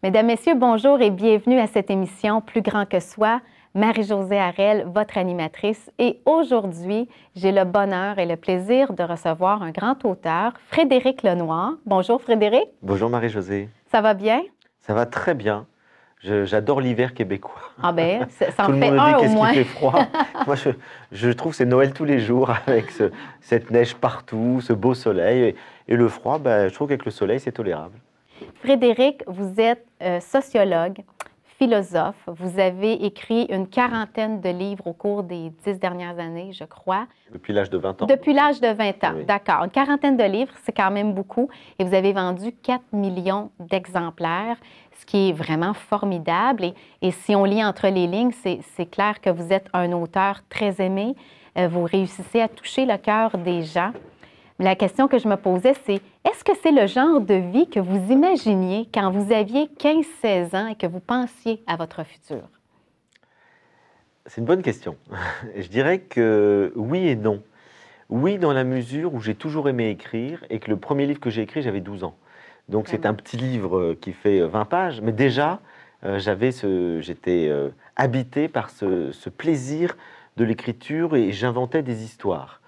Mesdames, Messieurs, bonjour et bienvenue à cette émission Plus grand que soi. Marie-Josée Harel, votre animatrice. Et aujourd'hui, j'ai le bonheur et le plaisir de recevoir un grand auteur, Frédéric Lenoir. Bonjour Frédéric. Bonjour Marie-Josée. Ça va bien? Ça va très bien. J'adore l'hiver québécois. Ah ben, ça en Tout le fait monde me un dit au qu'est-ce moins. qu'il fait froid. Moi, je trouve que c'est Noël tous les jours avec cette neige partout, ce beau soleil. Et le froid, je trouve qu'avec le soleil, c'est tolérable. Frédéric, vous êtes sociologue, philosophe. Vous avez écrit une quarantaine de livres au cours des 10 dernières années, je crois. Depuis l'âge de 20 ans. Depuis l'âge de 20 ans, Oui. d'accord. Une quarantaine de livres, c'est quand même beaucoup. Et vous avez vendu 4 millions d'exemplaires, ce qui est vraiment formidable. Et si on lit entre les lignes, c'est clair que vous êtes un auteur très aimé. Vous réussissez à toucher le cœur des gens. La question que je me posais, c'est est-ce que c'est le genre de vie que vous imaginiez quand vous aviez 15-16 ans et que vous pensiez à votre futur? C'est une bonne question. Je dirais que oui et non. Oui, dans la mesure où j'ai toujours aimé écrire et que le premier livre que j'ai écrit, j'avais 12 ans. Donc c'est un petit livre qui fait 20 pages, mais déjà, j'étais habité par ce plaisir de l'écriture et j'inventais des histoires.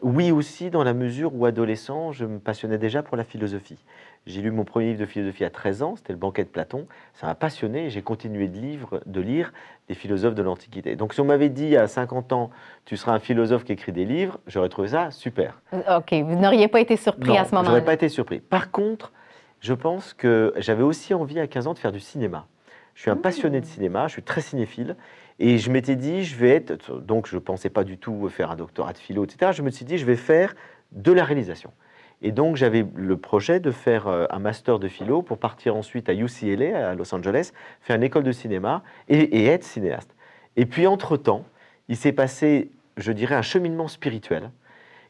Oui aussi, dans la mesure où, adolescent, je me passionnais déjà pour la philosophie. J'ai lu mon premier livre de philosophie à 13 ans, c'était Le Banquet de Platon. Ça m'a passionné et j'ai continué de lire des philosophes de l'Antiquité. Donc si on m'avait dit à 50 ans, tu seras un philosophe qui écrit des livres, j'aurais trouvé ça super. OK, vous n'auriez pas été surpris à ce moment-là? Non, j'aurais pas été surpris. Par contre, je pense que j'avais aussi envie à 15 ans de faire du cinéma. Je suis un passionné de cinéma, je suis très cinéphile. Et je m'étais dit, je vais être... Donc, je ne pensais pas du tout faire un doctorat de philo, etc. Je me suis dit, je vais faire de la réalisation. Et donc, j'avais le projet de faire un master de philo pour partir ensuite à UCLA, à Los Angeles, faire une école de cinéma et être cinéaste. Et puis, entre-temps, il s'est passé, je dirais, un cheminement spirituel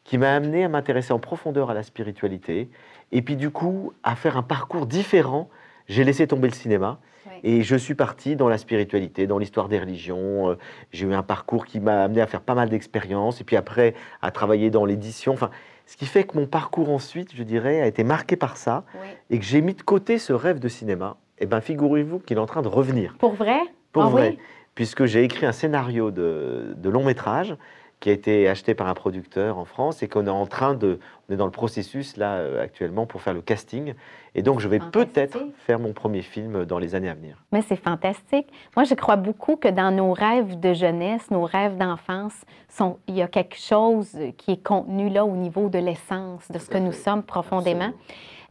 qui m'a amené à m'intéresser en profondeur à la spiritualité. Et puis, du coup, à faire un parcours différent. J'ai laissé tomber le cinéma. Et je suis parti dans la spiritualité, dans l'histoire des religions. J'ai eu un parcours qui m'a amené à faire pas mal d'expériences. Et puis après, à travailler dans l'édition. Enfin, ce qui fait que mon parcours ensuite, je dirais, a été marqué par ça. Oui. Et que j'ai mis de côté ce rêve de cinéma. Et bien, figurez-vous qu'il est en train de revenir. Pour vrai? Pour vrai. Oui? Puisque j'ai écrit un scénario de long métrage qui a été acheté par un producteur en France et qu'on est en train de... On est dans le processus, là, actuellement, pour faire le casting. Et donc, je vais peut-être faire mon premier film dans les années à venir. Mais c'est fantastique. Moi, je crois beaucoup que dans nos rêves de jeunesse, nos rêves d'enfance, il y a quelque chose qui est contenu là au niveau de l'essence, de ce que nous sommes profondément.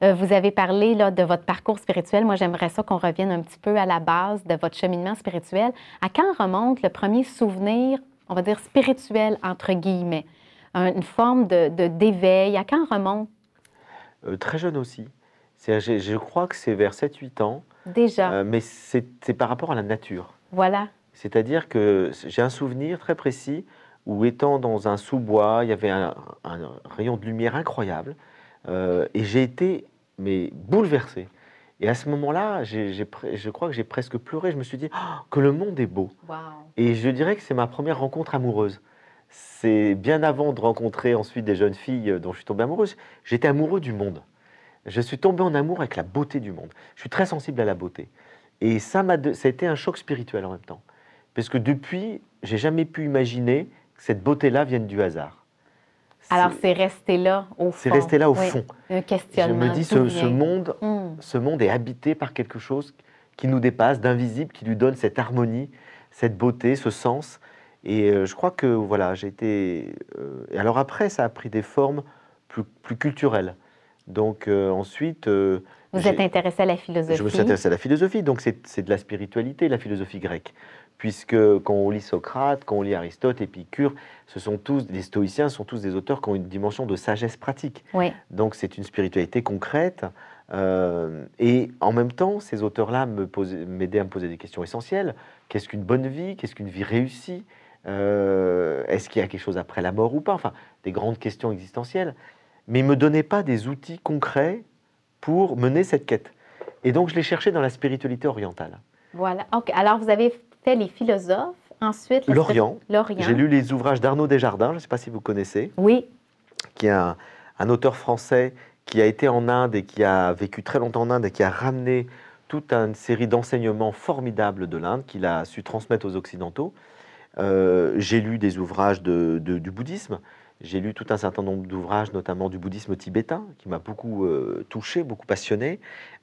Vous avez parlé là, de votre parcours spirituel. Moi, j'aimerais ça qu'on revienne un petit peu à la base de votre cheminement spirituel. À quand remonte le premier souvenir, on va dire spirituel, entre guillemets? Une forme d'éveil. À quand remonte? Très jeune aussi. Je crois que c'est vers 7-8 ans. Déjà. Mais c'est par rapport à la nature. Voilà. C'est-à-dire que j'ai un souvenir très précis où, étant dans un sous-bois, il y avait un rayon de lumière incroyable. Et j'ai été bouleversé. Et à ce moment-là, je crois que j'ai presque pleuré. Je me suis dit que le monde est beau. Wow. Et je dirais que c'est ma première rencontre amoureuse. C'est bien avant de rencontrer ensuite des jeunes filles dont je suis tombé amoureuse. J'étais amoureux du monde. Je suis tombé en amour avec la beauté du monde. Je suis très sensible à la beauté. Et ça a été un choc spirituel en même temps. Parce que depuis, j'ai jamais pu imaginer que cette beauté-là vienne du hasard. Alors, c'est resté là, au fond. C'est resté là, au fond. Un questionnement. Je me dis, ce monde est habité par quelque chose qui nous dépasse, d'invisible, qui lui donne cette harmonie, cette beauté, ce sens. Et je crois que, voilà, j'ai été... Et alors après, ça a pris des formes plus culturelles. Donc ensuite... Vous êtes intéressé à la philosophie. Je me suis intéressé à la philosophie, donc c'est de la spiritualité, la philosophie grecque. Puisque quand on lit Socrate, quand on lit Aristote, Épicure, les stoïciens sont tous des auteurs qui ont une dimension de sagesse pratique. Oui. Donc c'est une spiritualité concrète. Et en même temps, ces auteurs-là m'aidaient à me poser des questions essentielles. Qu'est-ce qu'une bonne vie? Qu'est-ce qu'une vie réussie? Est-ce qu'il y a quelque chose après la mort ou pas? Enfin, des grandes questions existentielles. Mais ils ne me donnaient pas des outils concrets pour mener cette quête. Et donc, je l'ai cherché dans la spiritualité orientale. Voilà. Okay. Alors, vous avez fait les philosophes, ensuite... L'Orient. J'ai lu les ouvrages d'Arnaud Desjardins, je ne sais pas si vous connaissez. Oui. Qui est un auteur français qui a été en Inde et qui a vécu très longtemps en Inde et qui a ramené toute une série d'enseignements formidables de l'Inde qu'il a su transmettre aux Occidentaux. J'ai lu des ouvrages du bouddhisme, j'ai lu tout un certain nombre d'ouvrages, notamment du bouddhisme tibétain, qui m'a beaucoup touché, beaucoup passionné.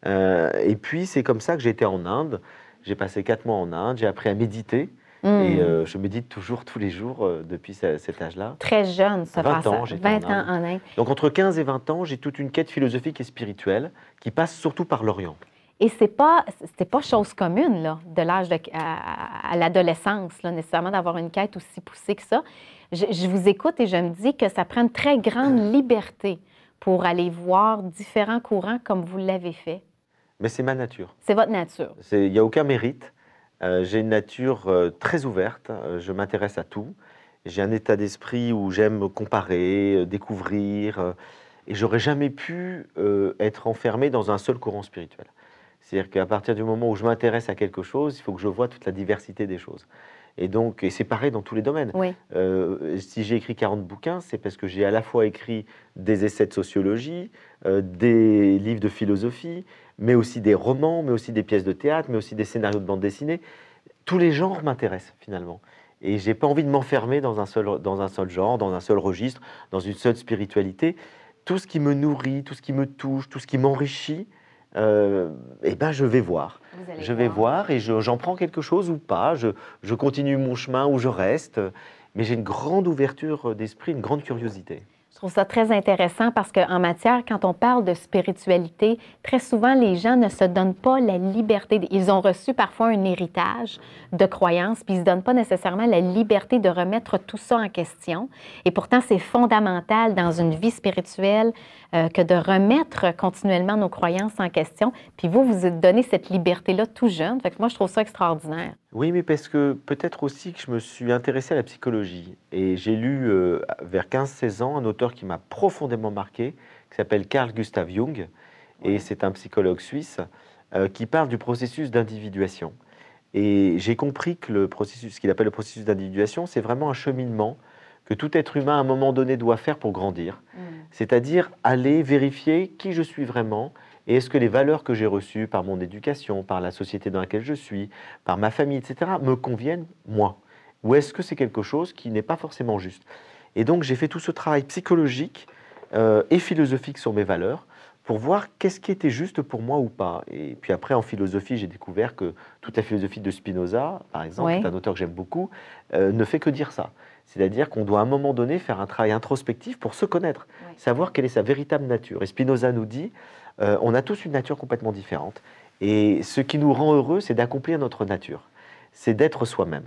Et puis, c'est comme ça que j'ai été en Inde. J'ai passé 4 mois en Inde, j'ai appris à méditer. Et je médite toujours, tous les jours, depuis cet âge-là. Très jeune, ça 20 passe. ans, j'étais 20 en ans Inde. en Inde. Donc, entre 15 et 20 ans, j'ai toute une quête philosophique et spirituelle qui passe surtout par l'Orient. Et c'était pas chose commune, là, de l'âge à l'adolescence, là, nécessairement d'avoir une quête aussi poussée que ça. Je vous écoute et je me dis que ça prend une très grande liberté pour aller voir différents courants comme vous l'avez fait. Mais c'est ma nature. C'est votre nature. Il n'y a aucun mérite. J'ai une nature très ouverte. Je m'intéresse à tout. J'ai un état d'esprit où j'aime comparer, découvrir. Et j'aurais jamais pu être enfermé dans un seul courant spirituel. C'est-à-dire qu'à partir du moment où je m'intéresse à quelque chose, il faut que je vois toute la diversité des choses. Et donc, et c'est pareil dans tous les domaines. Oui. Si j'ai écrit 40 bouquins, c'est parce que j'ai à la fois écrit des essais de sociologie, des livres de philosophie, mais aussi des romans, mais aussi des pièces de théâtre, mais aussi des scénarios de bande dessinée. Tous les genres m'intéressent finalement. Et j'ai pas envie de m'enfermer dans un seul genre, dans un seul registre, dans une seule spiritualité. Tout ce qui me nourrit, tout ce qui me touche, tout ce qui m'enrichit, eh ben je vais voir. Je vais voir et j'en prends quelque chose ou pas. Je continue mon chemin ou je reste. Mais j'ai une grande ouverture d'esprit, une grande curiosité. Je trouve ça très intéressant parce qu'en matière, quand on parle de spiritualité, très souvent, les gens ne se donnent pas la liberté. Ils ont reçu parfois un héritage de croyances, puis ils ne se donnent pas nécessairement la liberté de remettre tout ça en question. Et pourtant, c'est fondamental dans une vie spirituelle que de remettre continuellement nos croyances en question. Puis vous, vous donnez cette liberté-là tout jeune. Fait que moi, je trouve ça extraordinaire. Oui, mais parce que peut-être aussi que je me suis intéressé à la psychologie. Et j'ai lu vers 15-16 ans un auteur qui m'a profondément marqué, qui s'appelle Carl Gustav Jung. Et c'est un psychologue suisse qui parle du processus d'individuation. Et j'ai compris que ce qu'il appelle le processus d'individuation, c'est vraiment un cheminement que tout être humain, à un moment donné, doit faire pour grandir. C'est-à-dire aller vérifier qui je suis vraiment. Et est-ce que les valeurs que j'ai reçues par mon éducation, par la société dans laquelle je suis, par ma famille, etc., me conviennent, moi? Ou est-ce que c'est quelque chose qui n'est pas forcément juste? Et donc, j'ai fait tout ce travail psychologique et philosophique sur mes valeurs pour voir qu'est-ce qui était juste pour moi ou pas. Et puis après, en philosophie, j'ai découvert que toute la philosophie de Spinoza, par exemple, qui est un auteur que j'aime beaucoup, ne fait que dire ça. C'est-à-dire qu'on doit à un moment donné faire un travail introspectif pour se connaître, savoir quelle est sa véritable nature. Et Spinoza nous dit, on a tous une nature complètement différente. Et ce qui nous rend heureux, c'est d'accomplir notre nature. C'est d'être soi-même.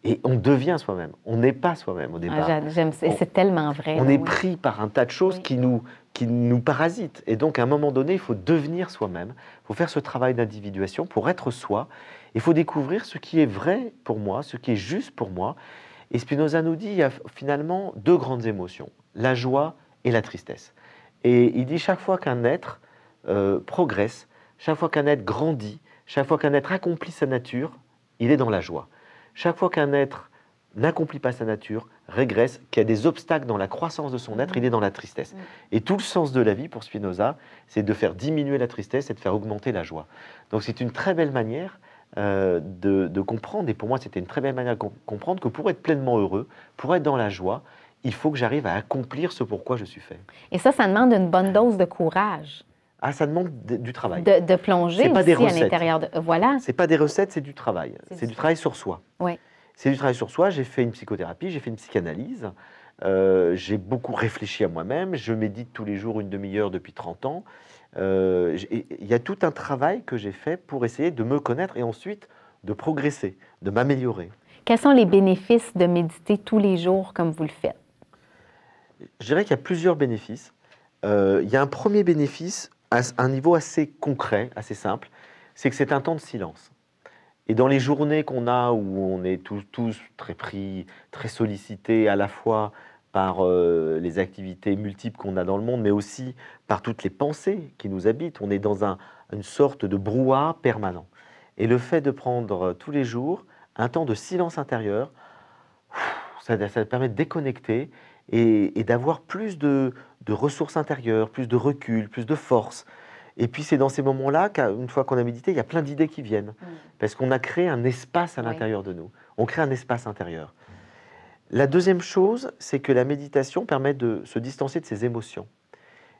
Et on devient soi-même. On n'est pas soi-même au départ. J'aime, c'est tellement vrai. On est pris par un tas de choses qui nous parasitent. Et donc, à un moment donné, il faut devenir soi-même. Il faut faire ce travail d'individuation pour être soi. Il faut découvrir ce qui est vrai pour moi, ce qui est juste pour moi. Et Spinoza nous dit qu'il y a finalement 2 grandes émotions, la joie et la tristesse. Et il dit chaque fois qu'un être progresse, chaque fois qu'un être grandit, chaque fois qu'un être accomplit sa nature, il est dans la joie. Chaque fois qu'un être n'accomplit pas sa nature, régresse, qu'il y a des obstacles dans la croissance de son être, il est dans la tristesse. Et tout le sens de la vie pour Spinoza, c'est de faire diminuer la tristesse et de faire augmenter la joie. Donc c'est une très belle manière de comprendre, et pour moi c'était une très belle manière de comprendre que pour être pleinement heureux, pour être dans la joie, il faut que j'arrive à accomplir ce pourquoi je suis fait. Et ça demande une bonne dose de courage. Ah, ça demande du travail. De plonger pas aussi des à recettes. l'intérieur de... Voilà. C'est pas des recettes, c'est du travail. C'est du travail sur soi. Oui. C'est du travail sur soi. J'ai fait une psychothérapie, j'ai fait une psychanalyse. J'ai beaucoup réfléchi à moi-même. Je médite tous les jours une demi-heure depuis 30 ans. Il y a tout un travail que j'ai fait pour essayer de me connaître et ensuite de progresser, de m'améliorer. Quels sont les bénéfices de méditer tous les jours comme vous le faites? Je dirais qu'il y a plusieurs bénéfices. Il y a un premier bénéfice à un niveau assez concret, assez simple, c'est que c'est un temps de silence. Et dans les journées qu'on a où on est tous très pris, très sollicités à la fois par les activités multiples qu'on a dans le monde, mais aussi par toutes les pensées qui nous habitent, on est dans une sorte de brouhaha permanent. Et le fait de prendre tous les jours un temps de silence intérieur, ça permet de déconnecter et d'avoir plus de ressources intérieures, plus de recul, plus de force. Et puis, c'est dans ces moments-là qu'une fois qu'on a médité, il y a plein d'idées qui viennent. Parce qu'on a créé un espace à l'intérieur de nous. On crée un espace intérieur. La deuxième chose, c'est que la méditation permet de se distancer de ses émotions.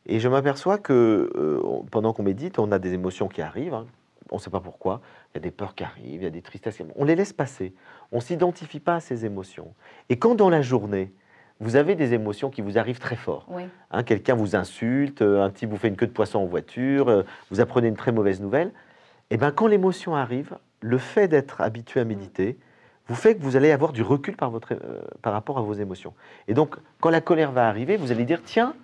Et je m'aperçois que pendant qu'on médite, on a des émotions qui arrivent. Hein. On ne sait pas pourquoi. Il y a des peurs qui arrivent, il y a des tristesses. On les laisse passer. On ne s'identifie pas à ces émotions. Et quand dans la journée, vous avez des émotions qui vous arrivent très fort. Hein, quelqu'un vous insulte, un type vous fait une queue de poisson en voiture, vous apprenez une très mauvaise nouvelle. Et bien, quand l'émotion arrive, le fait d'être habitué à méditer vous fait que vous allez avoir du recul par rapport à vos émotions. Et donc, quand la colère va arriver, vous allez dire, tiens,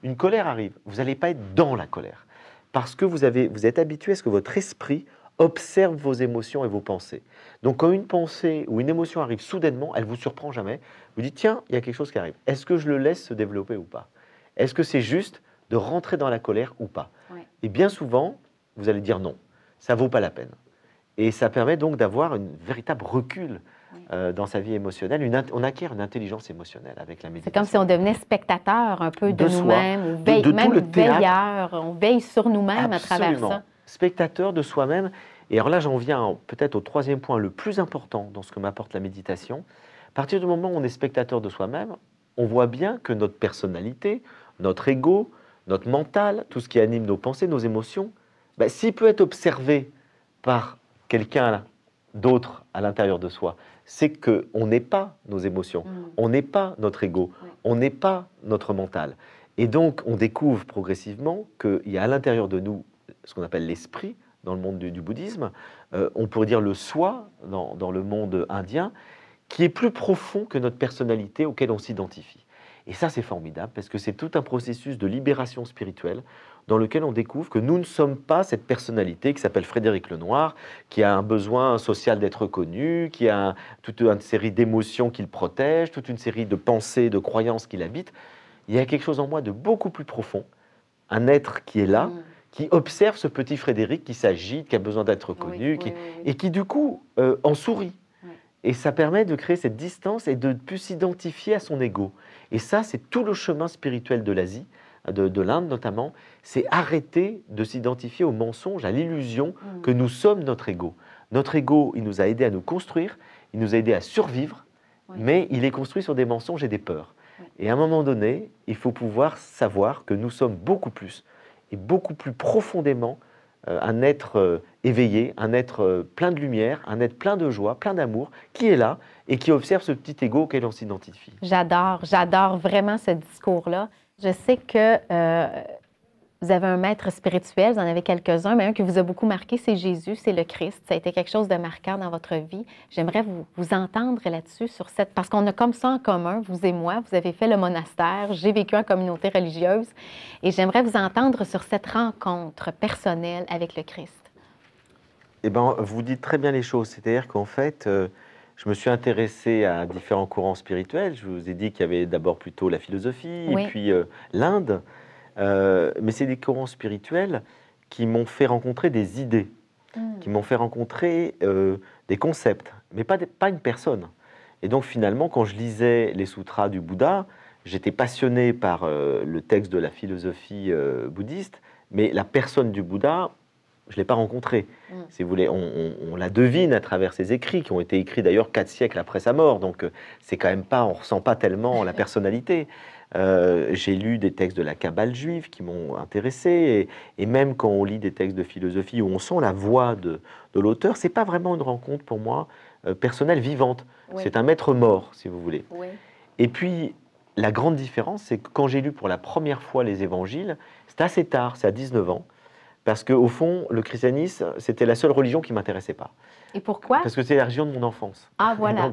une colère arrive. Vous n'allez pas être dans la colère. Parce que vous êtes habitué à ce que votre esprit observe vos émotions et vos pensées. Donc, quand une pensée ou une émotion arrive soudainement, elle ne vous surprend jamais. Vous dites, tiens, il y a quelque chose qui arrive. Est-ce que je le laisse se développer ou pas? Est-ce que c'est juste de rentrer dans la colère ou pas? Et bien souvent, vous allez dire non, ça ne vaut pas la peine. Et ça permet donc d'avoir un véritable recul dans sa vie émotionnelle. On acquiert une intelligence émotionnelle avec la méditation. C'est comme si on devenait spectateur un peu de nous-mêmes, ou même veilleur. On veille sur nous-mêmes à travers ça. Spectateur de soi-même. Et alors là, j'en viens peut-être au troisième point le plus important dans ce que m'apporte la méditation. À partir du moment où on est spectateur de soi-même, on voit bien que notre personnalité, notre ego, notre mental, tout ce qui anime nos pensées, nos émotions, s'il peut être observé par quelqu'un d'autre à l'intérieur de soi, c'est qu'on n'est pas nos émotions, on n'est pas notre ego, on n'est pas notre mental. Et donc, on découvre progressivement qu'il y a à l'intérieur de nous ce qu'on appelle l'esprit, dans le monde du bouddhisme, on pourrait dire le soi, dans le monde indien, qui est plus profond que notre personnalité auquel on s'identifie. Et ça, c'est formidable, parce que c'est tout un processus de libération spirituelle dans lequel on découvre que nous ne sommes pas cette personnalité qui s'appelle Frédéric Lenoir, qui a un besoin social d'être reconnu, qui a toute une série d'émotions qu'il protège, toute une série de pensées, de croyances qu'il habite. Il y a quelque chose en moi de beaucoup plus profond, un être qui est là, qui observe ce petit Frédéric qui s'agite, qui a besoin d'être reconnu, et qui du coup en sourit. Et ça permet de créer cette distance et de plus s'identifier à son ego. Et ça, c'est tout le chemin spirituel de l'Asie, de l'Inde notamment, c'est arrêter de s'identifier au mensonge, à l'illusion que nous sommes notre ego. Notre ego, il nous a aidés à nous construire, il nous a aidés à survivre, mais il est construit sur des mensonges et des peurs. Et à un moment donné, il faut pouvoir savoir que nous sommes beaucoup plus, et beaucoup plus profondément, un être éveillé, un être plein de lumière, un être plein de joie, plein d'amour, qui est là et qui observe ce petit ego auquel on s'identifie. J'adore vraiment ce discours-là. Je sais que vous avez un maître spirituel, vous en avez quelques-uns, mais un qui vous a beaucoup marqué, c'est Jésus, c'est le Christ. Ça a été quelque chose de marquant dans votre vie. J'aimerais vous entendre là-dessus, parce qu'on a comme ça en commun, vous et moi. Vous avez fait le monastère, j'ai vécu en communauté religieuse, et j'aimerais vous entendre sur cette rencontre personnelle avec le Christ. Eh bien, vous dites très bien les choses. C'est-à-dire qu'en fait, je me suis intéressé à différents courants spirituels. Je vous ai dit qu'il y avait d'abord plutôt la philosophie, et puis l'Inde. Mais c'est des courants spirituels qui m'ont fait rencontrer des idées, qui m'ont fait rencontrer des concepts, mais pas une personne. Et donc finalement, quand je lisais les sutras du Bouddha, j'étais passionné par le texte de la philosophie bouddhiste, mais la personne du Bouddha, je ne l'ai pas rencontrée. Si vous voulez, on la devine à travers ses écrits, qui ont été écrits d'ailleurs 4 siècles après sa mort, donc c'est quand même pas, on ne ressent pas tellement la personnalité. J'ai lu des textes de la Kabbale juive qui m'ont intéressé, et même quand on lit des textes de philosophie où on sent la voix de l'auteur, c'est pas vraiment une rencontre pour moi personnelle, vivante. C'est un maître mort, si vous voulez. Et puis, la grande différence, c'est que quand j'ai lu pour la première fois les évangiles, c'est assez tard, c'est à 19 ans, parce qu'au fond, le christianisme, c'était la seule religion qui ne m'intéressait pas. Et pourquoi? Parce que c'est la religion de mon enfance. Ah, voilà.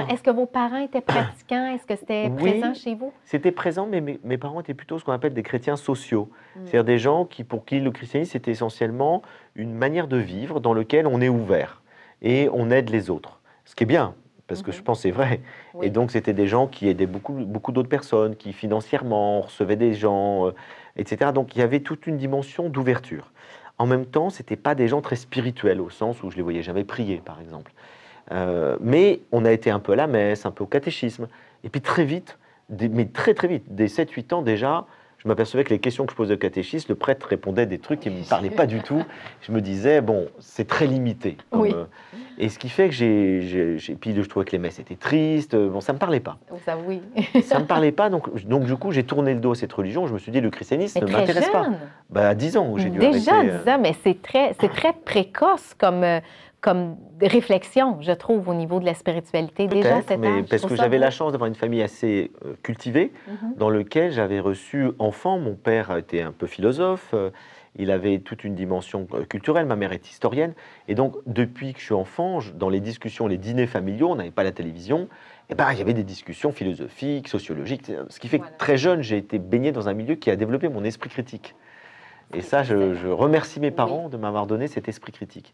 Est-ce que vos parents étaient pratiquants? Est-ce que c'était présent chez vous? C'était présent, mais mes parents étaient plutôt ce qu'on appelle des chrétiens sociaux. C'est-à-dire des gens pour qui le christianisme, c'était essentiellement une manière de vivre dans laquelle on est ouvert et on aide les autres. Ce qui est bien, parce que je pense que c'est vrai. Et donc, c'était des gens qui aidaient beaucoup d'autres personnes, qui financièrement recevaient des gens, etc. Donc, il y avait toute une dimension d'ouverture. En même temps, ce n'étaient pas des gens très spirituels, au sens où je ne les voyais jamais prier, par exemple. Mais on a été un peu à la messe, un peu au catéchisme. Et puis très vite, mais très vite, dès 7-8 ans déjà, je m'apercevais que les questions que je posais au catéchisme, le prêtre répondait des trucs qui ne me parlaient pas du tout. Je me disais, bon, c'est très limité. Oui. Et ce qui fait que puis je trouvais que les messes étaient tristes. Bon, ça ne me parlait pas. Ça, oui. Ça ne me parlait pas. Donc, du coup, j'ai tourné le dos à cette religion. Je me suis dit, le christianisme Mais ne très m'intéresse pas. jeune. Bah, à 10 ans, j'ai dû Déjà à arrêter. 10 ans, mais c'est très précoce comme réflexion, je trouve, au niveau de la spiritualité. Déjà à cet mais âge. parce que j'avais la chance d'avoir une famille assez cultivée, Mhm. dans lequel j'avais reçu enfant. Mon père était un peu philosophe. Il avait toute une dimension culturelle. Ma mère est historienne. Et donc, depuis que je suis enfant, dans les discussions, les dîners familiaux, on n'avait pas la télévision. Et ben, il y avait des discussions philosophiques, sociologiques. Ce qui fait que très jeune, j'ai été baigné dans un milieu qui a développé mon esprit critique. Et ça, je remercie mes parents de m'avoir donné cet esprit critique.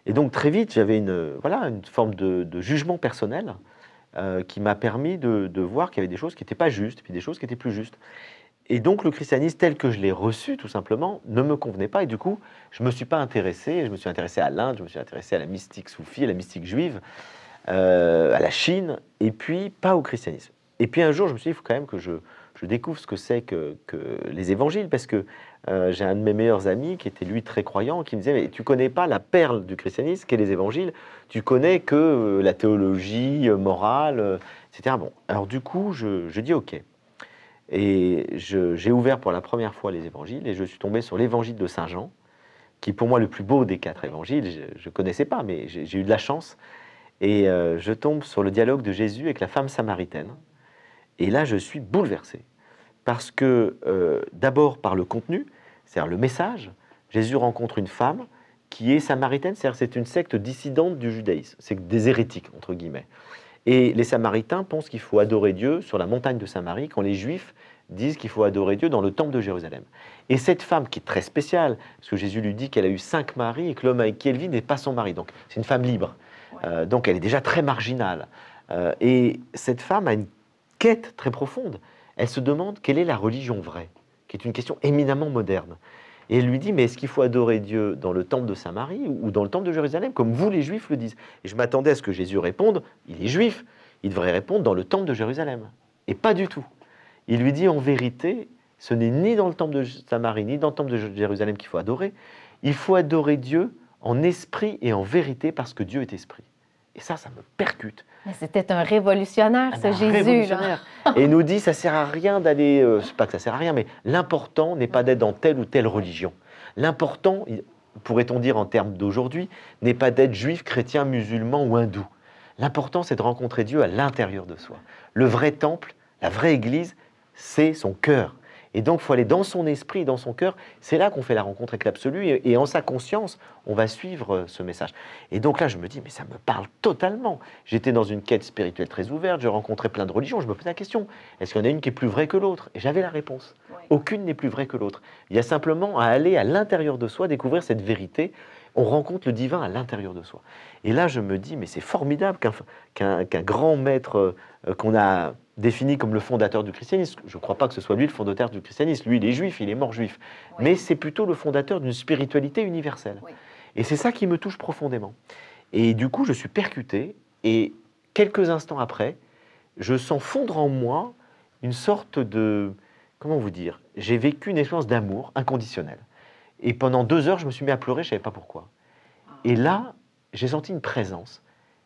Et donc, très vite, j'avais une forme de jugement personnel qui m'a permis de voir qu'il y avait des choses qui n'étaient pas justes, puis des choses qui étaient plus justes. Et donc, le christianisme tel que je l'ai reçu, tout simplement, ne me convenait pas. Et du coup, je ne me suis pas intéressé. Je me suis intéressé à l'Inde, je me suis intéressé à la mystique soufie, à la mystique juive, à la Chine, et puis pas au christianisme. Et puis un jour, je me suis dit, il faut quand même que je découvre ce que c'est que les évangiles, parce que j'ai un de mes meilleurs amis qui était, lui, très croyant, qui me disait, mais tu connais pas la perle du christianisme, qu'est les évangiles, tu connais que la théologie morale, etc. Bon, alors du coup, je dis, OK. Et j'ai ouvert pour la première fois les évangiles, et je suis tombé sur l'évangile de Saint Jean, qui est pour moi le plus beau des 4 évangiles. Je ne connaissais pas, mais j'ai eu de la chance. Et je tombe sur le dialogue de Jésus avec la femme samaritaine. Et là, je suis bouleversé. Parce que, d'abord, par le contenu, c'est-à-dire le message, Jésus rencontre une femme qui est samaritaine, c'est-à-dire c'est une secte dissidente du judaïsme. C'est des hérétiques, entre guillemets. Et les Samaritains pensent qu'il faut adorer Dieu sur la montagne de Samarie, quand les Juifs disent qu'il faut adorer Dieu dans le temple de Jérusalem. Et cette femme, qui est très spéciale, parce que Jésus lui dit qu'elle a eu 5 maris et que l'homme avec qui elle vit n'est pas son mari. Donc, c'est une femme libre. Donc, elle est déjà très marginale. Et cette femme a une quête très profonde. Elle se demande quelle est la religion vraie, qui est une question éminemment moderne. Et elle lui dit, mais est-ce qu'il faut adorer Dieu dans le temple de Samarie ou dans le temple de Jérusalem, comme vous les Juifs le disent? Et je m'attendais à ce que Jésus réponde, il est juif, il devrait répondre dans le temple de Jérusalem. Et pas du tout. Il lui dit, en vérité, ce n'est ni dans le temple de Samarie, ni dans le temple de Jérusalem qu'il faut adorer. Il faut adorer Dieu en esprit et en vérité, parce que Dieu est esprit. Et ça me percute. Mais c'était un révolutionnaire, ce Jésus. Révolutionnaire. Et il nous dit, ça sert à rien d'aller... c'est pas que ça sert à rien, mais l'important n'est pas d'être dans telle ou telle religion. L'important, pourrait-on dire en termes d'aujourd'hui, n'est pas d'être juif, chrétien, musulman ou hindou. L'important, c'est de rencontrer Dieu à l'intérieur de soi. Le vrai temple, la vraie église, c'est son cœur. Et donc, il faut aller dans son esprit, dans son cœur. C'est là qu'on fait la rencontre avec l'absolu. Et en sa conscience, on va suivre ce message. Et donc là, je me dis, mais ça me parle totalement. J'étais dans une quête spirituelle très ouverte. Je rencontrais plein de religions. Je me posais la question, est-ce qu'il y en a une qui est plus vraie que l'autre? Et j'avais la réponse. Ouais. Aucune n'est plus vraie que l'autre. Il y a simplement à aller à l'intérieur de soi, découvrir cette vérité. On rencontre le divin à l'intérieur de soi. Et là, je me dis, mais c'est formidable qu'un grand maître qu'on a défini comme le fondateur du christianisme, je ne crois pas que ce soit lui le fondateur du christianisme, lui il est juif, il est mort juif, oui. Mais c'est plutôt le fondateur d'une spiritualité universelle. Oui. Et c'est ça qui me touche profondément. Et du coup, je suis percuté, et quelques instants après, je sens fondre en moi une sorte de... Comment vous dire? J'ai vécu une expérience d'amour inconditionnel. Et pendant 2 heures, je me suis mis à pleurer, je ne savais pas pourquoi. Et là, j'ai senti une présence.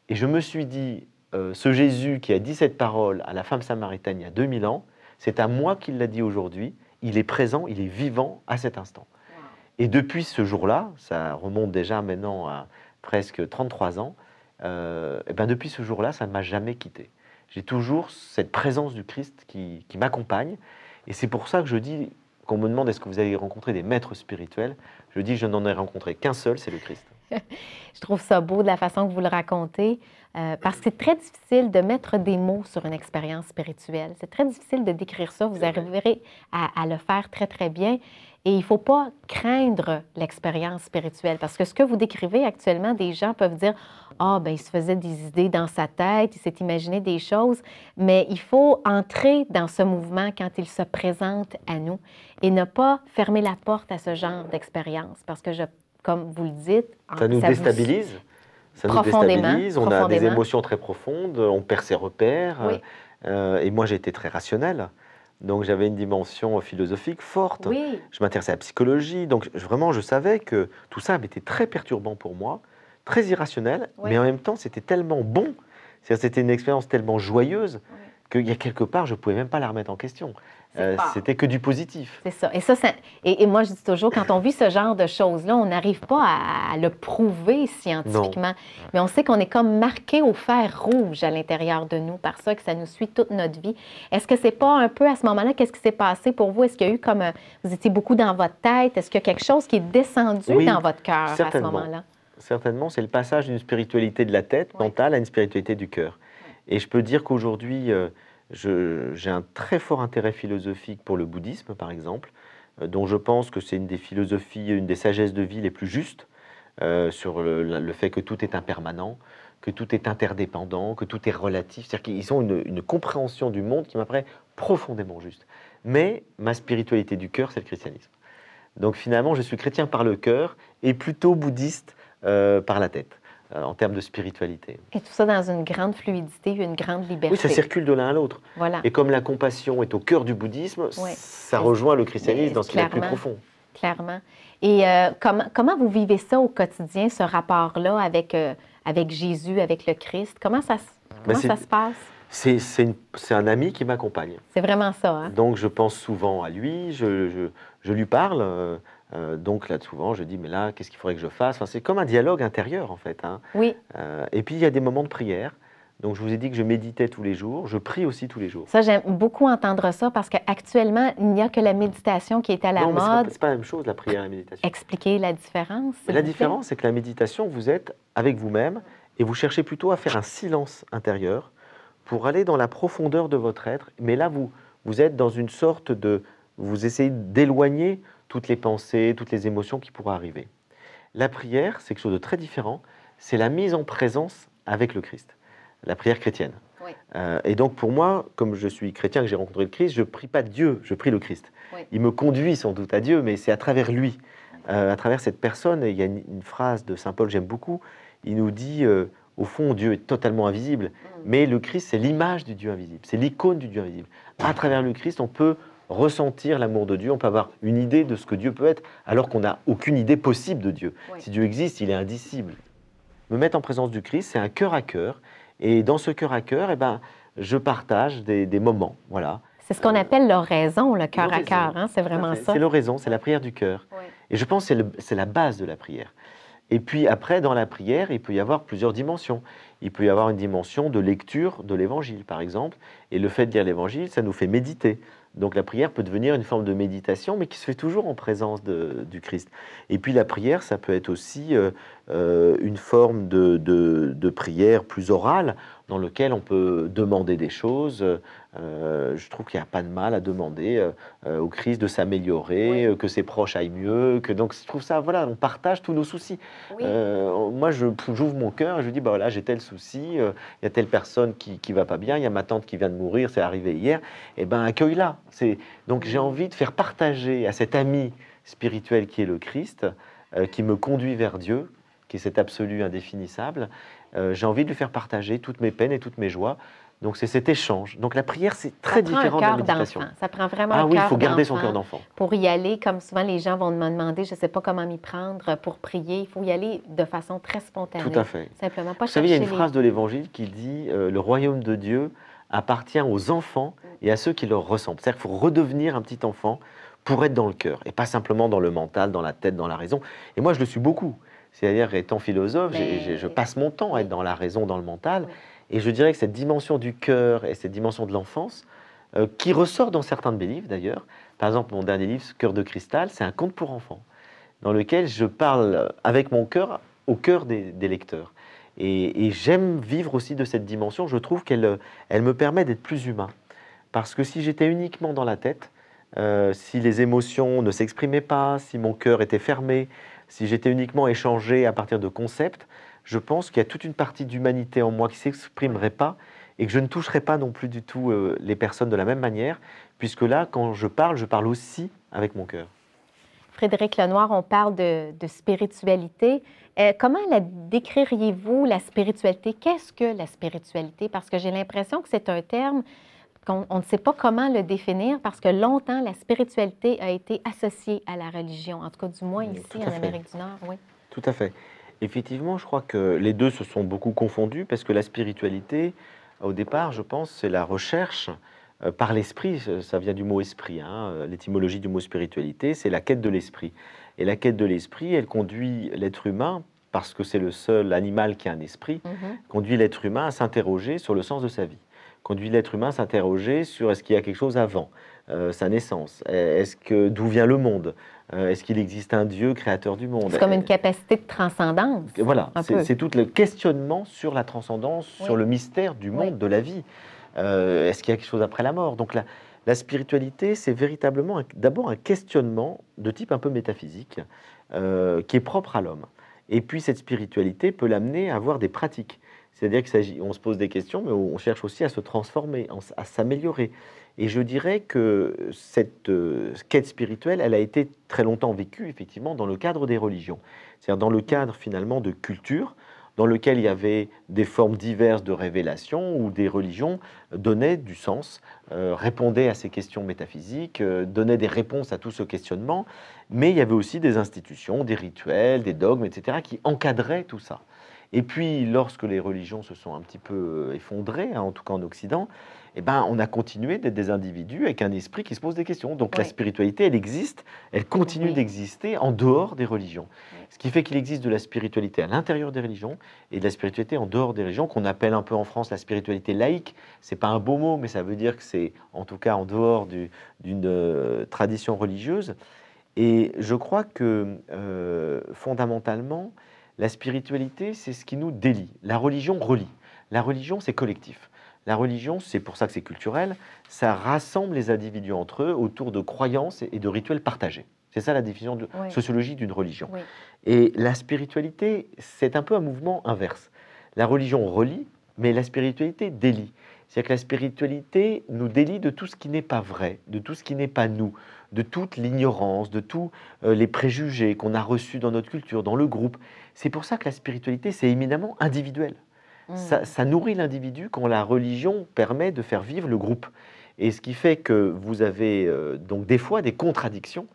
Et je me suis dit, ce Jésus qui a dit cette parole à la femme samaritaine il y a 2000 ans, c'est à moi qu'il l'a dit aujourd'hui. Il est présent, il est vivant à cet instant. Wow. Et depuis ce jour-là, ça remonte déjà maintenant à presque 33 ans, et ben depuis ce jour-là, ça ne m'a jamais quitté. J'ai toujours cette présence du Christ qui m'accompagne. Et c'est pour ça que je dis, qu'on me demande est-ce que vous avez rencontré des maîtres spirituels, je dis je n'en ai rencontré qu'un seul, c'est le Christ. Je trouve ça beau de la façon que vous le racontez, parce que c'est très difficile de mettre des mots sur une expérience spirituelle. C'est très difficile de décrire ça. Vous arriverez à le faire très, très bien. Et il ne faut pas craindre l'expérience spirituelle, parce que ce que vous décrivez actuellement, des gens peuvent dire « Ah, ben il se faisait des idées dans sa tête, il s'est imaginé des choses », mais il faut entrer dans ce mouvement quand il se présente à nous et ne pas fermer la porte à ce genre d'expérience, parce que, comme vous le dites... Ça nous déstabilise. Ça nous déstabilise, on a des émotions très profondes, on perd ses repères. Oui. Et moi, j'ai été très rationnel. Donc j'avais une dimension philosophique forte. Oui. Je m'intéressais à la psychologie. Donc vraiment, je savais que tout ça était très perturbant pour moi, très irrationnel, Oui. mais en même temps, c'était tellement bon. C'est-à-dire, c'était une expérience tellement joyeuse Oui. qu'il y a quelque part, je ne pouvais même pas la remettre en question. C'est fort. C'était que du positif. C'est ça. Et ça, et moi, je dis toujours, quand on vit ce genre de choses-là, on n'arrive pas à le prouver scientifiquement. Non. Mais on sait qu'on est comme marqué au fer rouge à l'intérieur de nous par ça, que ça nous suit toute notre vie. Est-ce que c'est pas un peu à ce moment-là, qu'est-ce qui s'est passé pour vous? Est-ce qu'il y a eu comme, vous étiez beaucoup dans votre tête? Est-ce qu'il y a quelque chose qui est descendu Oui, dans votre cœur à ce certainement. moment-là? Certainement, c'est le passage d'une spiritualité de la tête Oui. mentale à une spiritualité du cœur. Et je peux dire qu'aujourd'hui, j'ai un très fort intérêt philosophique pour le bouddhisme, par exemple, dont je pense que c'est une des philosophies, une des sagesses de vie les plus justes, sur le fait que tout est impermanent, que tout est interdépendant, que tout est relatif. C'est-à-dire qu'ils ont une compréhension du monde qui m'apparaît profondément juste. Mais ma spiritualité du cœur, c'est le christianisme. Donc finalement, je suis chrétien par le cœur et plutôt bouddhiste par la tête, en termes de spiritualité. Et tout ça dans une grande fluidité, une grande liberté. Oui, ça circule de l'un à l'autre. Voilà. Et comme la compassion est au cœur du bouddhisme, Oui. ça rejoint le christianisme dans ce qu'il y a de plus Clairement. profond. Clairement. Et comment vous vivez ça au quotidien, ce rapport-là avec Jésus, avec le Christ? Comment ça se passe? C'est un ami qui m'accompagne. C'est vraiment ça, hein? Donc je pense souvent à lui, je lui parle. Donc là, souvent, je dis, mais là, qu'est-ce qu'il faudrait que je fasse? Enfin, c'est comme un dialogue intérieur, en fait. Hein. Oui. Et puis, il y a des moments de prière. Donc, je vous ai dit que je méditais tous les jours. Je prie aussi tous les jours. Ça, j'aime beaucoup entendre ça parce qu'actuellement, il n'y a que la méditation qui est à la non, mais mode. c'est pas la même chose, la prière et la méditation. Expliquez la différence. Mais la différence, c'est que la méditation, vous êtes avec vous-même et vous cherchez plutôt à faire un silence intérieur pour aller dans la profondeur de votre être. Mais là, vous êtes dans une sorte de... Vous essayez d'éloigner toutes les pensées, toutes les émotions qui pourraient arriver. La prière, c'est quelque chose de très différent. C'est la mise en présence avec le Christ. La prière chrétienne. Oui. Et donc, pour moi, comme je suis chrétien, que j'ai rencontré le Christ, je ne prie pas Dieu, je prie le Christ. Oui. Il me conduit sans doute à Dieu, mais c'est à travers lui, à travers cette personne. Et il y a une phrase de saint Paul, j'aime beaucoup. Il nous dit, au fond, Dieu est totalement invisible, mais le Christ, c'est l'image du Dieu invisible, c'est l'icône du Dieu invisible. À travers le Christ, on peut ressentir l'amour de Dieu, on peut avoir une idée de ce que Dieu peut être, alors qu'on n'a aucune idée possible de Dieu. Oui. Si Dieu existe, il est indicible. Me mettre en présence du Christ, c'est un cœur à cœur, et dans ce cœur à cœur, eh ben, je partage des moments, voilà. C'est ce qu'on appelle l'oraison, le cœur à L'oraison, cœur, hein? C'est vraiment ça. C'est l'oraison, c'est la prière du cœur. Oui. Et je pense que c'est la base de la prière. Et puis après, dans la prière, il peut y avoir plusieurs dimensions. Il peut y avoir une dimension de lecture de l'Évangile, par exemple. Et le fait de lire l'Évangile, ça nous fait méditer. Donc la prière peut devenir une forme de méditation, mais qui se fait toujours en présence du Christ. Et puis la prière, ça peut être aussi une forme de prière plus orale, dans lequel on peut demander des choses. Je trouve qu'il n'y a pas de mal à demander au Christ de s'améliorer, Oui. que ses proches aillent mieux. Donc je trouve ça, voilà, on partage tous nos soucis. Oui. Moi, j'ouvre mon cœur et je dis, bah voilà, j'ai tel souci, il y a telle personne qui va pas bien, il y a ma tante qui vient de mourir, c'est arrivé hier. Eh ben, accueille-la. Donc j'ai envie de faire partager à cet ami spirituel qui est le Christ, qui me conduit vers Dieu, qui est cet absolu indéfinissable. J'ai envie de lui faire partager toutes mes peines et toutes mes joies. Donc c'est cet échange. Donc la prière, c'est très différent de la méditation. Ça prend vraiment Ah un oui, il cœur faut garder son d'enfant. cœur d'enfant. Pour y aller, comme souvent les gens vont me demander, je ne sais pas comment m'y prendre pour prier, il faut y aller de façon très spontanée. Tout à fait. Simplement, pas Vous savez, il y a une chercher phrase de l'Évangile qui dit le royaume de Dieu appartient aux enfants et à ceux qui leur ressemblent. C'est-à-dire qu'il faut redevenir un petit enfant pour être dans le cœur et pas simplement dans le mental, dans la tête, dans la raison. Et moi, je le suis beaucoup. C'est-à-dire, étant philosophe, je passe mon temps à être dans la raison, dans le mental. Oui. Et je dirais que cette dimension du cœur et cette dimension de l'enfance, qui ressort dans certains de mes livres d'ailleurs, par exemple, mon dernier livre, Cœur de cristal, c'est un conte pour enfants, dans lequel je parle avec mon cœur au cœur des lecteurs. Et j'aime vivre aussi de cette dimension. Je trouve qu'elle me permet d'être plus humain. Parce que si j'étais uniquement dans la tête, si les émotions ne s'exprimaient pas, si mon cœur était fermé, si j'étais uniquement échangé à partir de concepts, je pense qu'il y a toute une partie d'humanité en moi qui ne s'exprimerait pas et que je ne toucherais pas non plus du tout les personnes de la même manière, puisque là, quand je parle aussi avec mon cœur. Frédéric Lenoir, on parle de spiritualité. Comment la décririez-vous, la spiritualité? Qu'est-ce que la spiritualité? Parce que j'ai l'impression que c'est un terme on ne sait pas comment le définir parce que longtemps, la spiritualité a été associée à la religion, en tout cas du moins ici en Amérique du Nord, oui. Tout à fait. Effectivement, je crois que les deux se sont beaucoup confondus parce que la spiritualité, au départ, je pense, c'est la recherche par l'esprit. Ça vient du mot esprit, hein. L'étymologie du mot spiritualité, c'est la quête de l'esprit. Et la quête de l'esprit, elle conduit l'être humain, parce que c'est le seul animal qui a un esprit, conduit l'être humain à s'interroger sur le sens de sa vie. Conduit l'être humain à s'interroger sur est-ce qu'il y a quelque chose avant sa naissance, d'où vient le monde, est-ce qu'il existe un Dieu créateur du monde. C'est comme une capacité de transcendance. Voilà, c'est tout le questionnement sur la transcendance, sur le mystère du monde, de la vie. Est-ce qu'il y a quelque chose après la mort? Donc la spiritualité, c'est véritablement d'abord un questionnement de type un peu métaphysique qui est propre à l'homme. Et puis cette spiritualité peut l'amener à avoir des pratiques. C'est-à-dire qu'on se pose des questions, mais on cherche aussi à se transformer, à s'améliorer. Et je dirais que cette quête spirituelle, elle a été très longtemps vécue, effectivement, dans le cadre des religions. C'est-à-dire dans le cadre, finalement, de culture, dans lequel il y avait des formes diverses de révélation, où des religions donnaient du sens, répondaient à ces questions métaphysiques, donnaient des réponses à tout ce questionnement, mais il y avait aussi des institutions, des rituels, des dogmes, etc., qui encadraient tout ça. Et puis, lorsque les religions se sont un petit peu effondrées, hein, en tout cas en Occident, eh ben, on a continué d'être des individus avec un esprit qui se pose des questions. Donc la spiritualité, elle existe, elle continue d'exister en dehors des religions. Ce qui fait qu'il existe de la spiritualité à l'intérieur des religions et de la spiritualité en dehors des religions, qu'on appelle un peu en France la spiritualité laïque. C'est pas un beau mot, mais ça veut dire que c'est en tout cas en dehors d'une tradition religieuse. Et je crois que fondamentalement, la spiritualité, c'est ce qui nous délie. La religion relie. La religion, c'est collectif. La religion, c'est pour ça que c'est culturel, ça rassemble les individus entre eux autour de croyances et de rituels partagés. C'est ça la définition sociologique d'une religion. Oui. Et la spiritualité, c'est un peu un mouvement inverse. La religion relie, mais la spiritualité délie. C'est-à-dire que la spiritualité nous délie de tout ce qui n'est pas vrai, de tout ce qui n'est pas nous, de toute l'ignorance, de tous les préjugés qu'on a reçus dans notre culture, dans le groupe. C'est pour ça que la spiritualité, c'est éminemment individuel. Ça nourrit l'individu quand la religion permet de faire vivre le groupe. Et ce qui fait que vous avez donc des fois des contradictions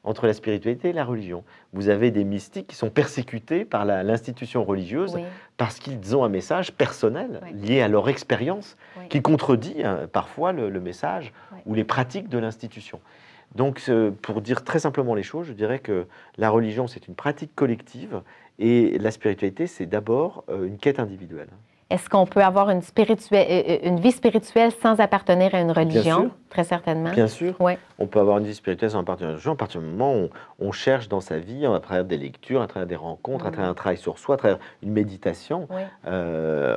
entre la spiritualité et la religion. Vous avez des mystiques qui sont persécutés par l'institution religieuse parce qu'ils ont un message personnel lié à leur expérience qui contredit parfois le message ou les pratiques de l'institution. Donc, pour dire très simplement les choses, je dirais que la religion, c'est une pratique collective et la spiritualité, c'est d'abord une quête individuelle. Est-ce qu'on peut avoir une vie spirituelle sans appartenir à une religion? Bien sûr. Très certainement. Bien sûr. Ouais. On peut avoir une vie spirituelle sans appartenir à une religion à partir du moment où on cherche dans sa vie, à travers des lectures, à travers des rencontres, à travers un travail sur soi, à travers une méditation. On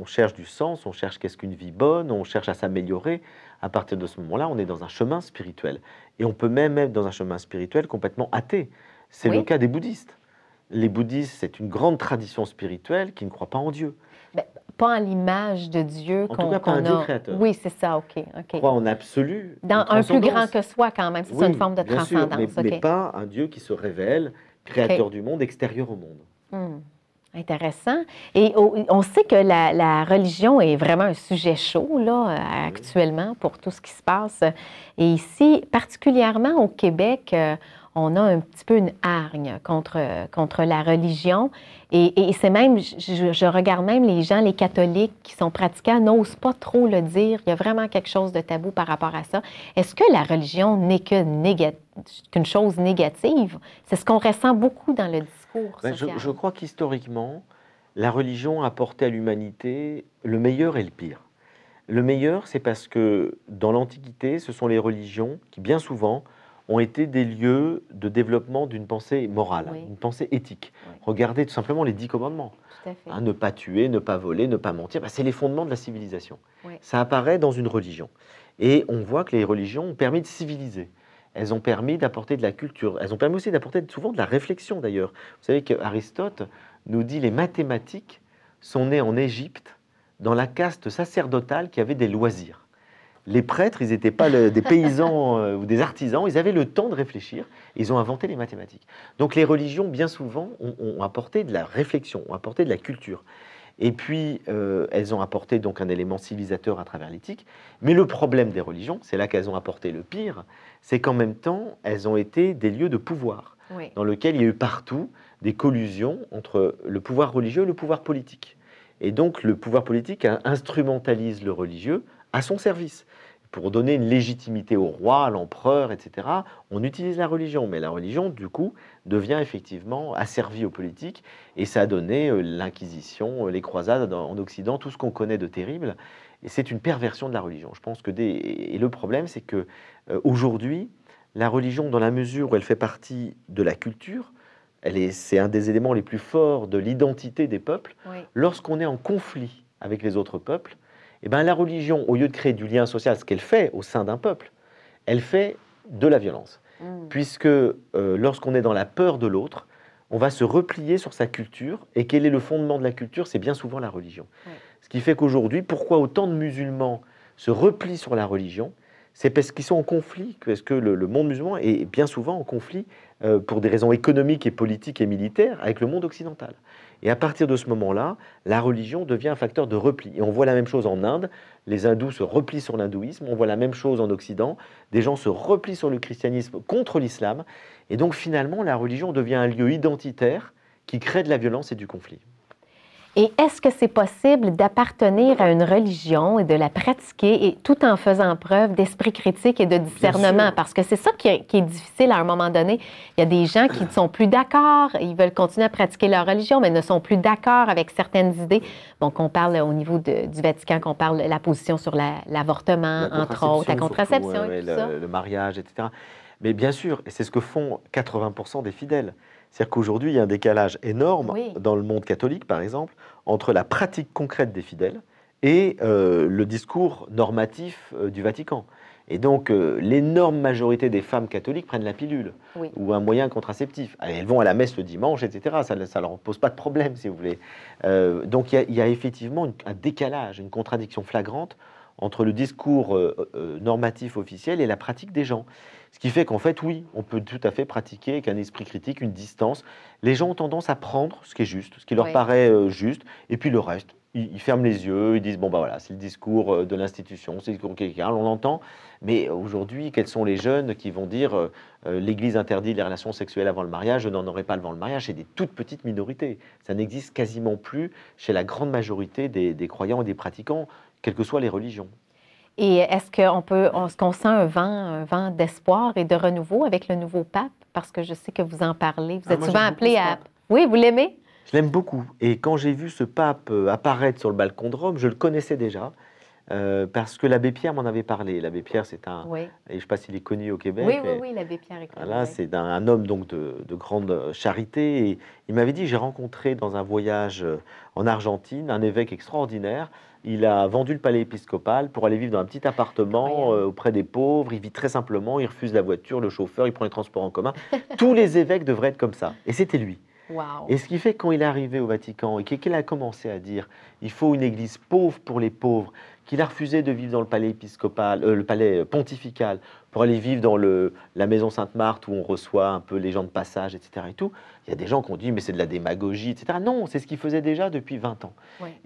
cherche du sens, on cherche qu'est-ce qu'une vie bonne, on cherche à s'améliorer. À partir de ce moment-là, on est dans un chemin spirituel. Et on peut même être dans un chemin spirituel complètement athée. C'est le cas des bouddhistes. Les bouddhistes, c'est une grande tradition spirituelle qui ne croit pas en Dieu. Ben, pas en l'image de Dieu qu'on a. En tout cas, pas un Dieu créateur. Oui, c'est ça, OK. Croit en absolu. Dans un plus grand que soi, quand même. C'est une forme de transcendance. Sûr, mais pas un Dieu qui se révèle, créateur du monde, extérieur au monde. Intéressant. Et on sait que la religion est vraiment un sujet chaud, là, actuellement, pour tout ce qui se passe. Et ici, particulièrement au Québec, on a un petit peu une hargne contre la religion. Et c'est même, je regarde même les gens, les catholiques qui sont pratiquants, n'osent pas trop le dire. Il y a vraiment quelque chose de tabou par rapport à ça. Est-ce que la religion n'est qu'une chose négative? C'est ce qu'on ressent beaucoup dans le discours social. Je crois qu'historiquement, la religion a apporté à l'humanité le meilleur et le pire. Le meilleur, c'est parce que dans l'Antiquité, ce sont les religions qui, bien souvent, ont été des lieux de développement d'une pensée morale, une pensée éthique. Regardez tout simplement les 10 commandements. Ne pas tuer, ne pas voler, ne pas mentir, c'est les fondements de la civilisation. Ça apparaît dans une religion. Et on voit que les religions ont permis de civiliser. Elles ont permis d'apporter de la culture. Elles ont permis aussi d'apporter souvent de la réflexion, d'ailleurs. Vous savez qu'Aristote nous dit que les mathématiques sont nées en Égypte dans la caste sacerdotale qui avait des loisirs. Les prêtres, ils n'étaient pas des paysans ou des artisans, ils avaient le temps de réfléchir, et ils ont inventé les mathématiques. Donc les religions, bien souvent, ont apporté de la réflexion, ont apporté de la culture. Et puis, elles ont apporté donc un élément civilisateur à travers l'éthique. Mais le problème des religions, c'est là qu'elles ont apporté le pire, c'est qu'en même temps, elles ont été des lieux de pouvoir, dans lesquels il y a eu partout des collusions entre le pouvoir religieux et le pouvoir politique. Et donc, le pouvoir politique instrumentalise le religieux à son service. Pour donner une légitimité au roi, à l'empereur, etc., on utilise la religion. Mais la religion, du coup, devient effectivement asservie aux politiques. Et ça a donné l'Inquisition, les croisades en Occident, tout ce qu'on connaît de terrible. Et c'est une perversion de la religion. Je pense que Et le problème, c'est que aujourd'hui, la religion, dans la mesure où elle fait partie de la culture, c'est un des éléments les plus forts de l'identité des peuples. Lorsqu'on est en conflit avec les autres peuples, eh ben, la religion, au lieu de créer du lien social, ce qu'elle fait au sein d'un peuple, elle fait de la violence. Puisque lorsqu'on est dans la peur de l'autre, on va se replier sur sa culture. Et quel est le fondement de la culture? C'est bien souvent la religion. Ce qui fait qu'aujourd'hui, pourquoi autant de musulmans se replient sur la religion? C'est parce qu'ils sont en conflit, parce que le monde musulman est bien souvent en conflit pour des raisons économiques et politiques et militaires avec le monde occidental. Et à partir de ce moment-là, la religion devient un facteur de repli. Et on voit la même chose en Inde, les hindous se replient sur l'hindouisme, on voit la même chose en Occident, des gens se replient sur le christianisme contre l'islam, et donc finalement la religion devient un lieu identitaire qui crée de la violence et du conflit. Et est-ce que c'est possible d'appartenir à une religion et de la pratiquer et tout en faisant preuve d'esprit critique et de discernement? Parce que c'est ça qui est difficile à un moment donné. Il y a des gens qui ne sont plus d'accord, ils veulent continuer à pratiquer leur religion, mais ne sont plus d'accord avec certaines idées. Bon, qu'on parle au niveau du Vatican, qu'on parle de la position sur l'avortement, entre autres, la contraception surtout, et tout ça. Le mariage, etc. Mais bien sûr, et c'est ce que font 80% des fidèles. C'est-à-dire qu'aujourd'hui, il y a un décalage énorme dans le monde catholique, par exemple, entre la pratique concrète des fidèles et le discours normatif du Vatican. Et donc, l'énorme majorité des femmes catholiques prennent la pilule ou un moyen contraceptif. Elles vont à la messe le dimanche, etc. Ça ne leur pose pas de problème, si vous voulez. Donc, il y a effectivement un décalage, une contradiction flagrante entre le discours normatif officiel et la pratique des gens. Ce qui fait qu'en fait, oui, on peut tout à fait pratiquer avec un esprit critique, une distance. Les gens ont tendance à prendre ce qui est juste, ce qui leur paraît juste, et puis le reste, ils ferment les yeux, ils disent, bon, bah voilà, c'est le discours de l'institution, c'est le discours de quelqu'un, on l'entend. Mais aujourd'hui, quels sont les jeunes qui vont dire, l'Église interdit les relations sexuelles avant le mariage, je n'en aurai pas avant le mariage? C'est des toutes petites minorités. Ça n'existe quasiment plus chez la grande majorité des croyants et des pratiquants, quelles que soient les religions. Et est-ce qu'on sent un vent d'espoir et de renouveau avec le nouveau pape? Parce que je sais que vous en parlez. Vous êtes souvent appelé à... Oui, vous l'aimez? Je l'aime beaucoup. Et quand j'ai vu ce pape apparaître sur le balcon de Rome, je le connaissais déjà. Parce que l'abbé Pierre m'en avait parlé. L'abbé Pierre, c'est un... Et je ne sais pas s'il est connu au Québec. Oui, l'abbé Pierre est connu. Voilà, c'est un homme donc de grande charité. Et il m'avait dit, j'ai rencontré dans un voyage en Argentine un évêque extraordinaire. Il a vendu le palais épiscopal pour aller vivre dans un petit appartement auprès des pauvres. Il vit très simplement, il refuse la voiture, le chauffeur, il prend les transports en commun. Tous les évêques devraient être comme ça. Et c'était lui. Et ce qui fait que quand il est arrivé au Vatican et qu'il a commencé à dire il faut une église pauvre pour les pauvres, qu'il a refusé de vivre dans le palais épiscopal, le palais pontifical, pour aller vivre dans la maison Sainte-Marthe où on reçoit un peu les gens de passage, etc. et tout, il y a des gens qui ont dit mais c'est de la démagogie, etc. Non, c'est ce qu'il faisait déjà depuis 20 ans.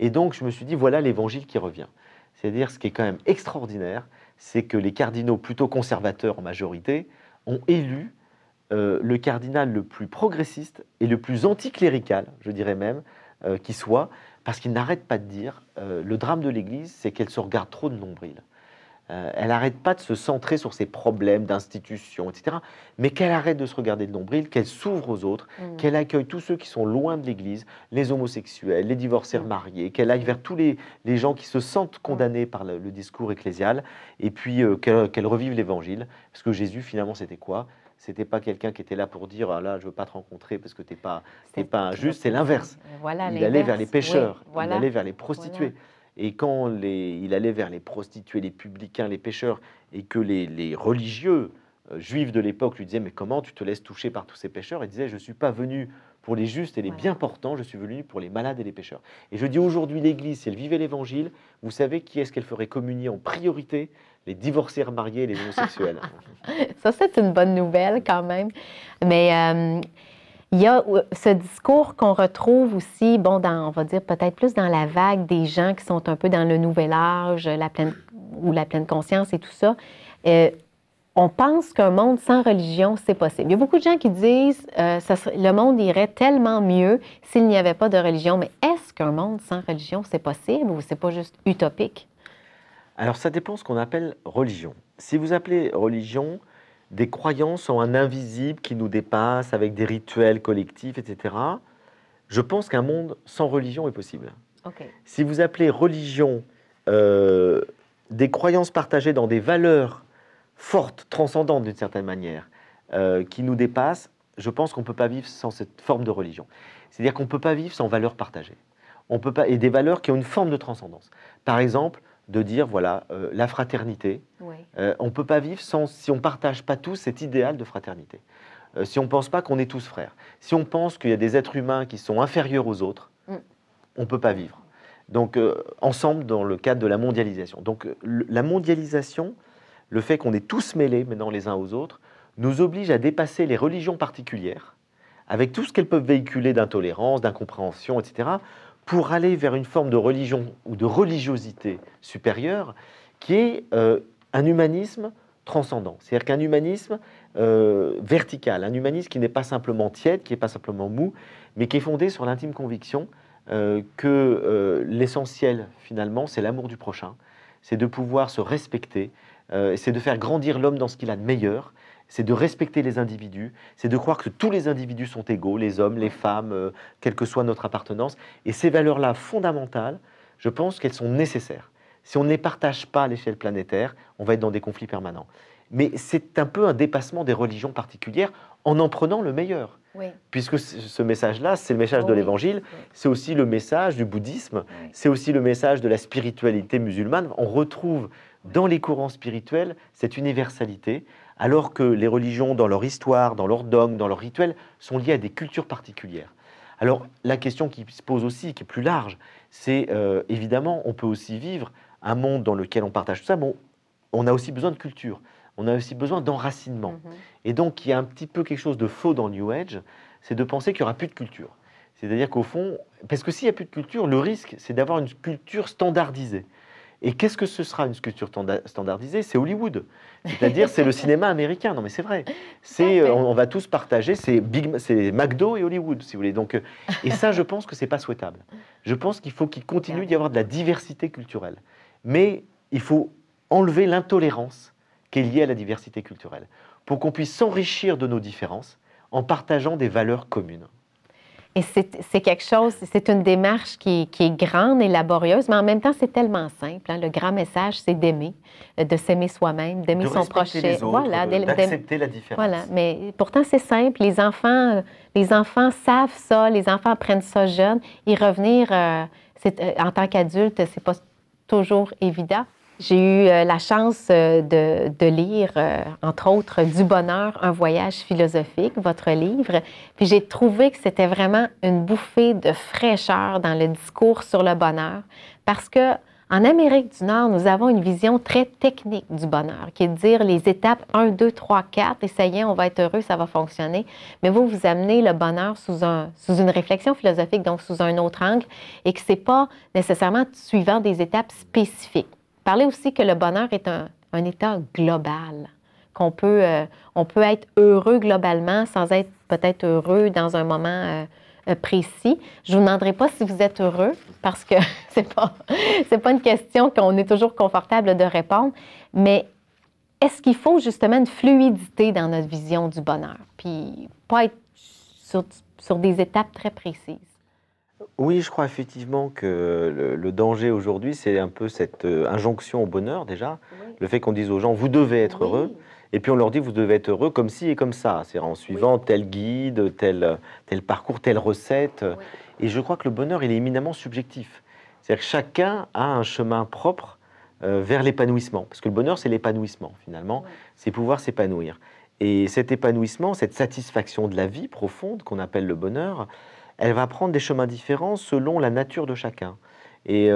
Et donc je me suis dit voilà l'évangile qui revient. C'est-à-dire ce qui est quand même extraordinaire, c'est que les cardinaux plutôt conservateurs en majorité ont élu le cardinal le plus progressiste et le plus anticlérical, je dirais même, qui soit, parce qu'il n'arrête pas de dire le drame de l'Église, c'est qu'elle se regarde trop de nombril. Elle n'arrête pas de se centrer sur ses problèmes d'institution, etc. Mais qu'elle arrête de se regarder de nombril, qu'elle s'ouvre aux autres, qu'elle accueille tous ceux qui sont loin de l'Église, les homosexuels, les divorcés mariés, qu'elle aille vers tous les gens qui se sentent condamnés par le discours ecclésial, et puis qu'elle revive l'Évangile. Parce que Jésus, finalement, c'était quoi? C'était pas quelqu'un qui était là pour dire ah là je veux pas te rencontrer parce que t'es pas injuste, c'est l'inverse. Il allait vers les pécheurs, il allait vers les prostituées. Et quand il allait vers les prostituées, les publicains, les pécheurs, et que les religieux juifs de l'époque lui disaient mais comment tu te laisses toucher par tous ces pécheurs, il disait je suis pas venu pour les justes et les bien portants, je suis venu pour les malades et les pécheurs. Et je dis aujourd'hui l'Église, si elle vivait l'Évangile, vous savez qui est-ce qu'elle ferait communier en priorité? Les divorcés remariés et les homosexuels. Ça, c'est une bonne nouvelle quand même. Mais Il y a ce discours qu'on retrouve aussi, bon, on va dire peut-être plus dans la vague des gens qui sont un peu dans le nouvel âge, la pleine conscience et tout ça. On pense qu'un monde sans religion, c'est possible. Il y a beaucoup de gens qui disent le monde irait tellement mieux s'il n'y avait pas de religion. Mais est-ce qu'un monde sans religion, c'est possible ou c'est pas juste utopique? Alors, ça dépend ce qu'on appelle religion. Si vous appelez religion des croyances en un invisible qui nous dépasse, avec des rituels collectifs, etc., je pense qu'un monde sans religion est possible. Okay. Si vous appelez religion des croyances partagées dans des valeurs fortes, transcendantes d'une certaine manière, qui nous dépassent, je pense qu'on ne peut pas vivre sans cette forme de religion. C'est-à-dire qu'on ne peut pas vivre sans valeurs partagées. On peut pas, et des valeurs qui ont une forme de transcendance. Par exemple, de dire, voilà, la fraternité. Oui. On ne peut pas vivre si on ne partage pas tous cet idéal de fraternité. Si on ne pense pas qu'on est tous frères. Si on pense qu'il y a des êtres humains qui sont inférieurs aux autres, on ne peut pas vivre. Donc, ensemble, dans le cadre de la mondialisation. Donc, la mondialisation, le fait qu'on est tous mêlés maintenant les uns aux autres, nous oblige à dépasser les religions particulières, avec tout ce qu'elles peuvent véhiculer d'intolérance, d'incompréhension, etc., pour aller vers une forme de religion ou de religiosité supérieure qui est un humanisme transcendant. C'est-à-dire qu'un humanisme vertical, un humanisme qui n'est pas simplement tiède, qui n'est pas simplement mou, mais qui est fondé sur l'intime conviction que l'essentiel, finalement, c'est l'amour du prochain, c'est de pouvoir se respecter, c'est de faire grandir l'homme dans ce qu'il a de meilleur, c'est de respecter les individus, c'est de croire que tous les individus sont égaux, les hommes, les femmes, quelle que soit notre appartenance. Et ces valeurs-là fondamentales, je pense qu'elles sont nécessaires. Si on ne les partage pas à l'échelle planétaire, on va être dans des conflits permanents. Mais c'est un peu un dépassement des religions particulières en prenant le meilleur. Oui. Puisque ce message-là, c'est le message de l'Évangile, c'est aussi le message du bouddhisme, c'est aussi le message de la spiritualité musulmane. On retrouve dans les courants spirituels cette universalité, alors que les religions, dans leur histoire, dans leurs dogmes, dans leurs rituels, sont liées à des cultures particulières. Alors, la question qui se pose aussi, qui est plus large, c'est évidemment, on peut aussi vivre un monde dans lequel on partage tout ça, mais on a aussi besoin de culture, on a aussi besoin d'enracinement. Et donc, il y a un petit peu quelque chose de faux dans New Age, c'est de penser qu'il n'y aura plus de culture. C'est-à-dire qu'au fond, parce que s'il n'y a plus de culture, le risque, c'est d'avoir une culture standardisée. Et qu'est-ce que ce sera une culture standardisée? C'est Hollywood, c'est-à-dire c'est le cinéma américain. Non mais c'est vrai, on va tous partager, c'est McDo et Hollywood, si vous voulez. Donc, et ça, je pense que c'est pas souhaitable. Je pense qu'il faut qu'il continue d'y avoir de la diversité culturelle, mais il faut enlever l'intolérance qui est liée à la diversité culturelle, pour qu'on puisse s'enrichir de nos différences en partageant des valeurs communes. Et c'est quelque chose, c'est une démarche qui est grande et laborieuse, mais en même temps, c'est tellement simple. Hein. Le grand message, c'est d'aimer, de s'aimer soi-même, d'aimer son prochain. Les autres, voilà, d'accepter la différence. Voilà, mais pourtant, c'est simple. Les enfants savent ça, les enfants apprennent ça jeunes. Y revenir en tant qu'adulte, c'est pas toujours évident. J'ai eu la chance de lire, entre autres, Du bonheur, un voyage philosophique, votre livre. Puis j'ai trouvé que c'était vraiment une bouffée de fraîcheur dans le discours sur le bonheur. Parce que en Amérique du Nord, nous avons une vision très technique du bonheur, qui est de dire les étapes 1, 2, 3, 4, et ça y est, on va être heureux, ça va fonctionner. Mais vous amenez le bonheur sous une réflexion philosophique, donc sous un autre angle, et que ce n'est pas nécessairement suivant des étapes spécifiques. Parlez aussi que le bonheur est un état global, on peut être heureux globalement sans être peut-être heureux dans un moment précis. Je ne vous demanderai pas si vous êtes heureux, parce que c'est pas une question qu'on est toujours confortable de répondre, mais est-ce qu'il faut justement une fluidité dans notre vision du bonheur, puis pas être sur des étapes très précises? Oui, je crois effectivement que le danger aujourd'hui, c'est un peu cette injonction au bonheur déjà. Oui. Le fait qu'on dise aux gens, vous devez être heureux, et puis on leur dit, vous devez être heureux comme ci et comme ça. C'est en suivant tel guide, tel parcours, telle recette. Oui. Et je crois que le bonheur, il est éminemment subjectif. C'est-à-dire que chacun a un chemin propre vers l'épanouissement. Parce que le bonheur, c'est l'épanouissement, finalement. Oui. C'est pouvoir s'épanouir. Et cet épanouissement, cette satisfaction de la vie profonde qu'on appelle le bonheur, elle va prendre des chemins différents selon la nature de chacun. Et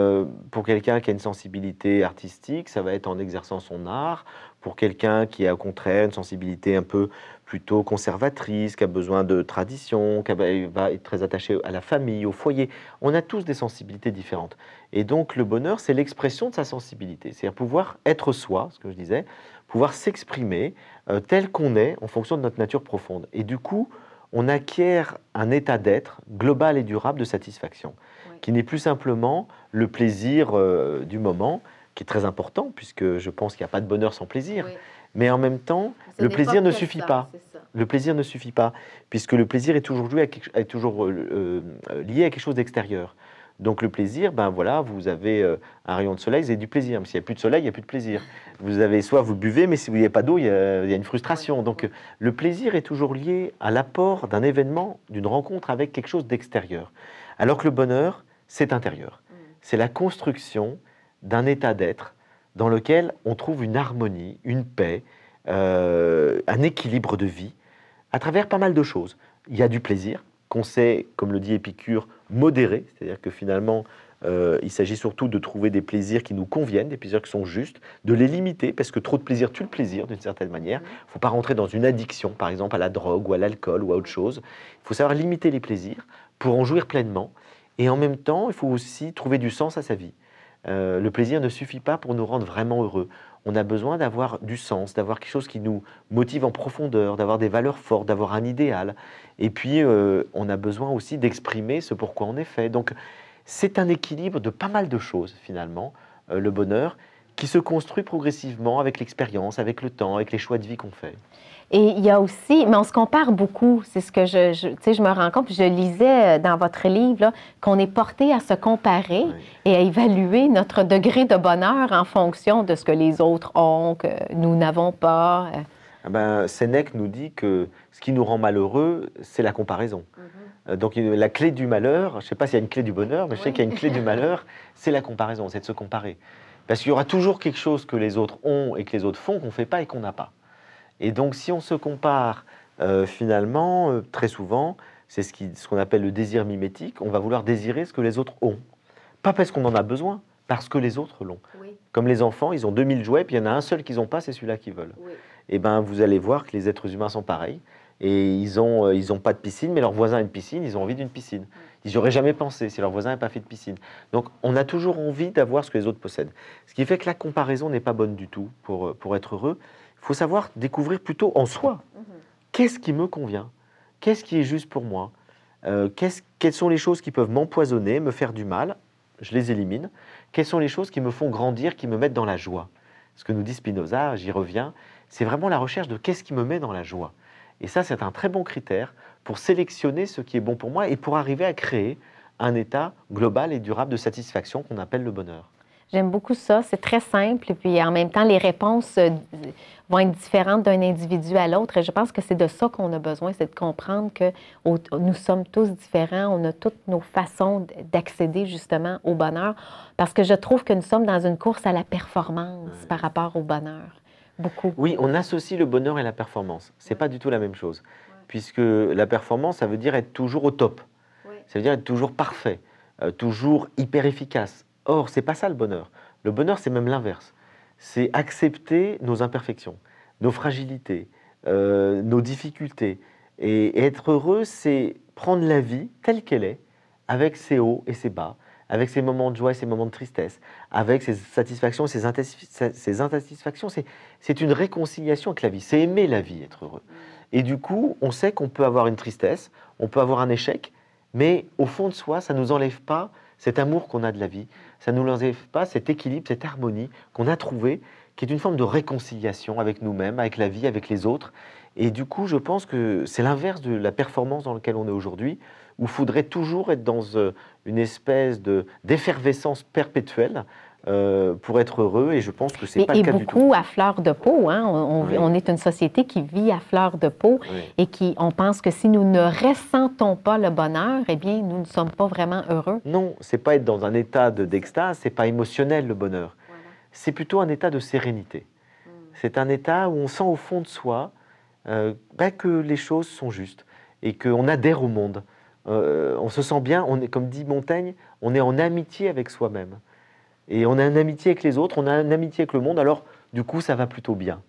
pour quelqu'un qui a une sensibilité artistique, ça va être en exerçant son art. Pour quelqu'un qui a au contraire une sensibilité un peu plutôt conservatrice, qui a besoin de tradition, va être très attaché à la famille, au foyer. On a tous des sensibilités différentes. Et donc le bonheur, c'est l'expression de sa sensibilité. C'est-à-dire pouvoir être soi, ce que je disais, pouvoir s'exprimer tel qu'on est en fonction de notre nature profonde. Et du coup, on acquiert un état d'être global et durable de satisfaction, qui n'est plus simplement le plaisir du moment, qui est très important, puisque je pense qu'il n'y a pas de bonheur sans plaisir. Oui. Mais en même temps, le plaisir ne suffit pas. Le plaisir ne suffit pas, puisque le plaisir est toujours, lié à quelque chose d'extérieur. Donc le plaisir, ben voilà, vous avez un rayon de soleil, vous avez du plaisir. Mais s'il n'y a plus de soleil, il n'y a plus de plaisir. Vous avez soit vous buvez, mais si vous n'avez pas d'eau, il y a une frustration. Donc le plaisir est toujours lié à l'apport d'un événement, d'une rencontre avec quelque chose d'extérieur. Alors que le bonheur, c'est intérieur. C'est la construction d'un état d'être dans lequel on trouve une harmonie, une paix, un équilibre de vie à travers pas mal de choses. Il y a du plaisir qu'on sait, comme le dit Épicure, modérer, c'est-à-dire que finalement, il s'agit surtout de trouver des plaisirs qui nous conviennent, des plaisirs qui sont justes, de les limiter, parce que trop de plaisir tue le plaisir d'une certaine manière. Il ne faut pas rentrer dans une addiction, par exemple à la drogue ou à l'alcool ou à autre chose. Il faut savoir limiter les plaisirs pour en jouir pleinement. Et en même temps, il faut aussi trouver du sens à sa vie. Le plaisir ne suffit pas pour nous rendre vraiment heureux. On a besoin d'avoir du sens, d'avoir quelque chose qui nous motive en profondeur, d'avoir des valeurs fortes, d'avoir un idéal. Et puis, on a besoin aussi d'exprimer ce pourquoi on est fait. Donc, c'est un équilibre de pas mal de choses, finalement, le bonheur, qui se construit progressivement avec l'expérience, avec le temps, avec les choix de vie qu'on fait. Et il y a aussi, mais on se compare beaucoup, c'est ce que je me rends compte, puis je lisais dans votre livre qu'on est porté à se comparer et à évaluer notre degré de bonheur en fonction de ce que les autres ont, que nous n'avons pas. Sénèque nous dit que ce qui nous rend malheureux, c'est la comparaison. Donc la clé du malheur, je ne sais pas s'il y a une clé du bonheur, mais je sais qu'il y a une clé du malheur, c'est la comparaison, c'est de se comparer. Parce qu'il y aura toujours quelque chose que les autres ont et que les autres font qu'on ne fait pas et qu'on n'a pas. Et donc, si on se compare, finalement, très souvent, c'est ce qu'on appelle le désir mimétique. On va vouloir désirer ce que les autres ont. Pas parce qu'on en a besoin, parce que les autres l'ont. Oui. Comme les enfants, ils ont 2000 jouets, puis il y en a un seul qu'ils n'ont pas, c'est celui-là qu'ils veulent. Oui. Et bien, vous allez voir que les êtres humains sont pareils. Et ils ont pas de piscine, mais leur voisin a une piscine, ils ont envie d'une piscine. Ils n'y auraient jamais pensé si leur voisin n'a pas fait de piscine. Donc, on a toujours envie d'avoir ce que les autres possèdent. Ce qui fait que la comparaison n'est pas bonne du tout pour être heureux. Il faut savoir découvrir plutôt en soi. Qu'est-ce qui me convient? Qu'est-ce qui est juste pour moi? Quelles sont les choses qui peuvent m'empoisonner, me faire du mal? Je les élimine. Quelles sont les choses qui me font grandir, qui me mettent dans la joie? Ce que nous dit Spinoza, j'y reviens, c'est vraiment la recherche de qu'est-ce qui me met dans la joie. Et ça, c'est un très bon critère pour sélectionner ce qui est bon pour moi et pour arriver à créer un état global et durable de satisfaction qu'on appelle le bonheur. J'aime beaucoup ça. C'est très simple. Et puis, en même temps, les réponses vont être différentes d'un individu à l'autre. Et je pense que c'est de ça qu'on a besoin, c'est de comprendre que nous sommes tous différents. On a toutes nos façons d'accéder justement au bonheur. Parce que je trouve que nous sommes dans une course à la performance par rapport au bonheur. Beaucoup. Oui, on associe le bonheur et la performance. C'est pas du tout la même chose. Puisque la performance, ça veut dire être toujours au top. Ça veut dire être toujours parfait, toujours hyper efficace. Or, c'est pas ça le bonheur. Le bonheur, c'est même l'inverse. C'est accepter nos imperfections, nos fragilités, nos difficultés. Et être heureux, c'est prendre la vie telle qu'elle est, avec ses hauts et ses bas, avec ses moments de joie et ses moments de tristesse, avec ses satisfactions et ses insatisfactions. C'est une réconciliation avec la vie. C'est aimer la vie, être heureux. Et du coup, on sait qu'on peut avoir une tristesse, on peut avoir un échec, mais au fond de soi, ça ne nous enlève pas cet amour qu'on a de la vie, ça ne nous enlève pas cet équilibre, cette harmonie qu'on a trouvé, qui est une forme de réconciliation avec nous-mêmes, avec la vie, avec les autres. Et du coup, je pense que c'est l'inverse de la performance dans laquelle on est aujourd'hui, où il faudrait toujours être dans une espèce d'effervescence perpétuelle pour être heureux, et je pense que c'est pas le cas du tout. Et beaucoup à fleur de peau, hein? On est une société qui vit à fleur de peau et on pense que si nous ne ressentons pas le bonheur, eh bien, nous ne sommes pas vraiment heureux. Non, c'est pas être dans un état d'extase, c'est pas émotionnel le bonheur. Voilà. C'est plutôt un état de sérénité. C'est un état où on sent au fond de soi que les choses sont justes et qu'on adhère au monde. on se sent bien, on est, comme dit Montaigne, on est en amitié avec soi-même. Et on a une amitié avec les autres, on a une amitié avec le monde, alors du coup, ça va plutôt bien.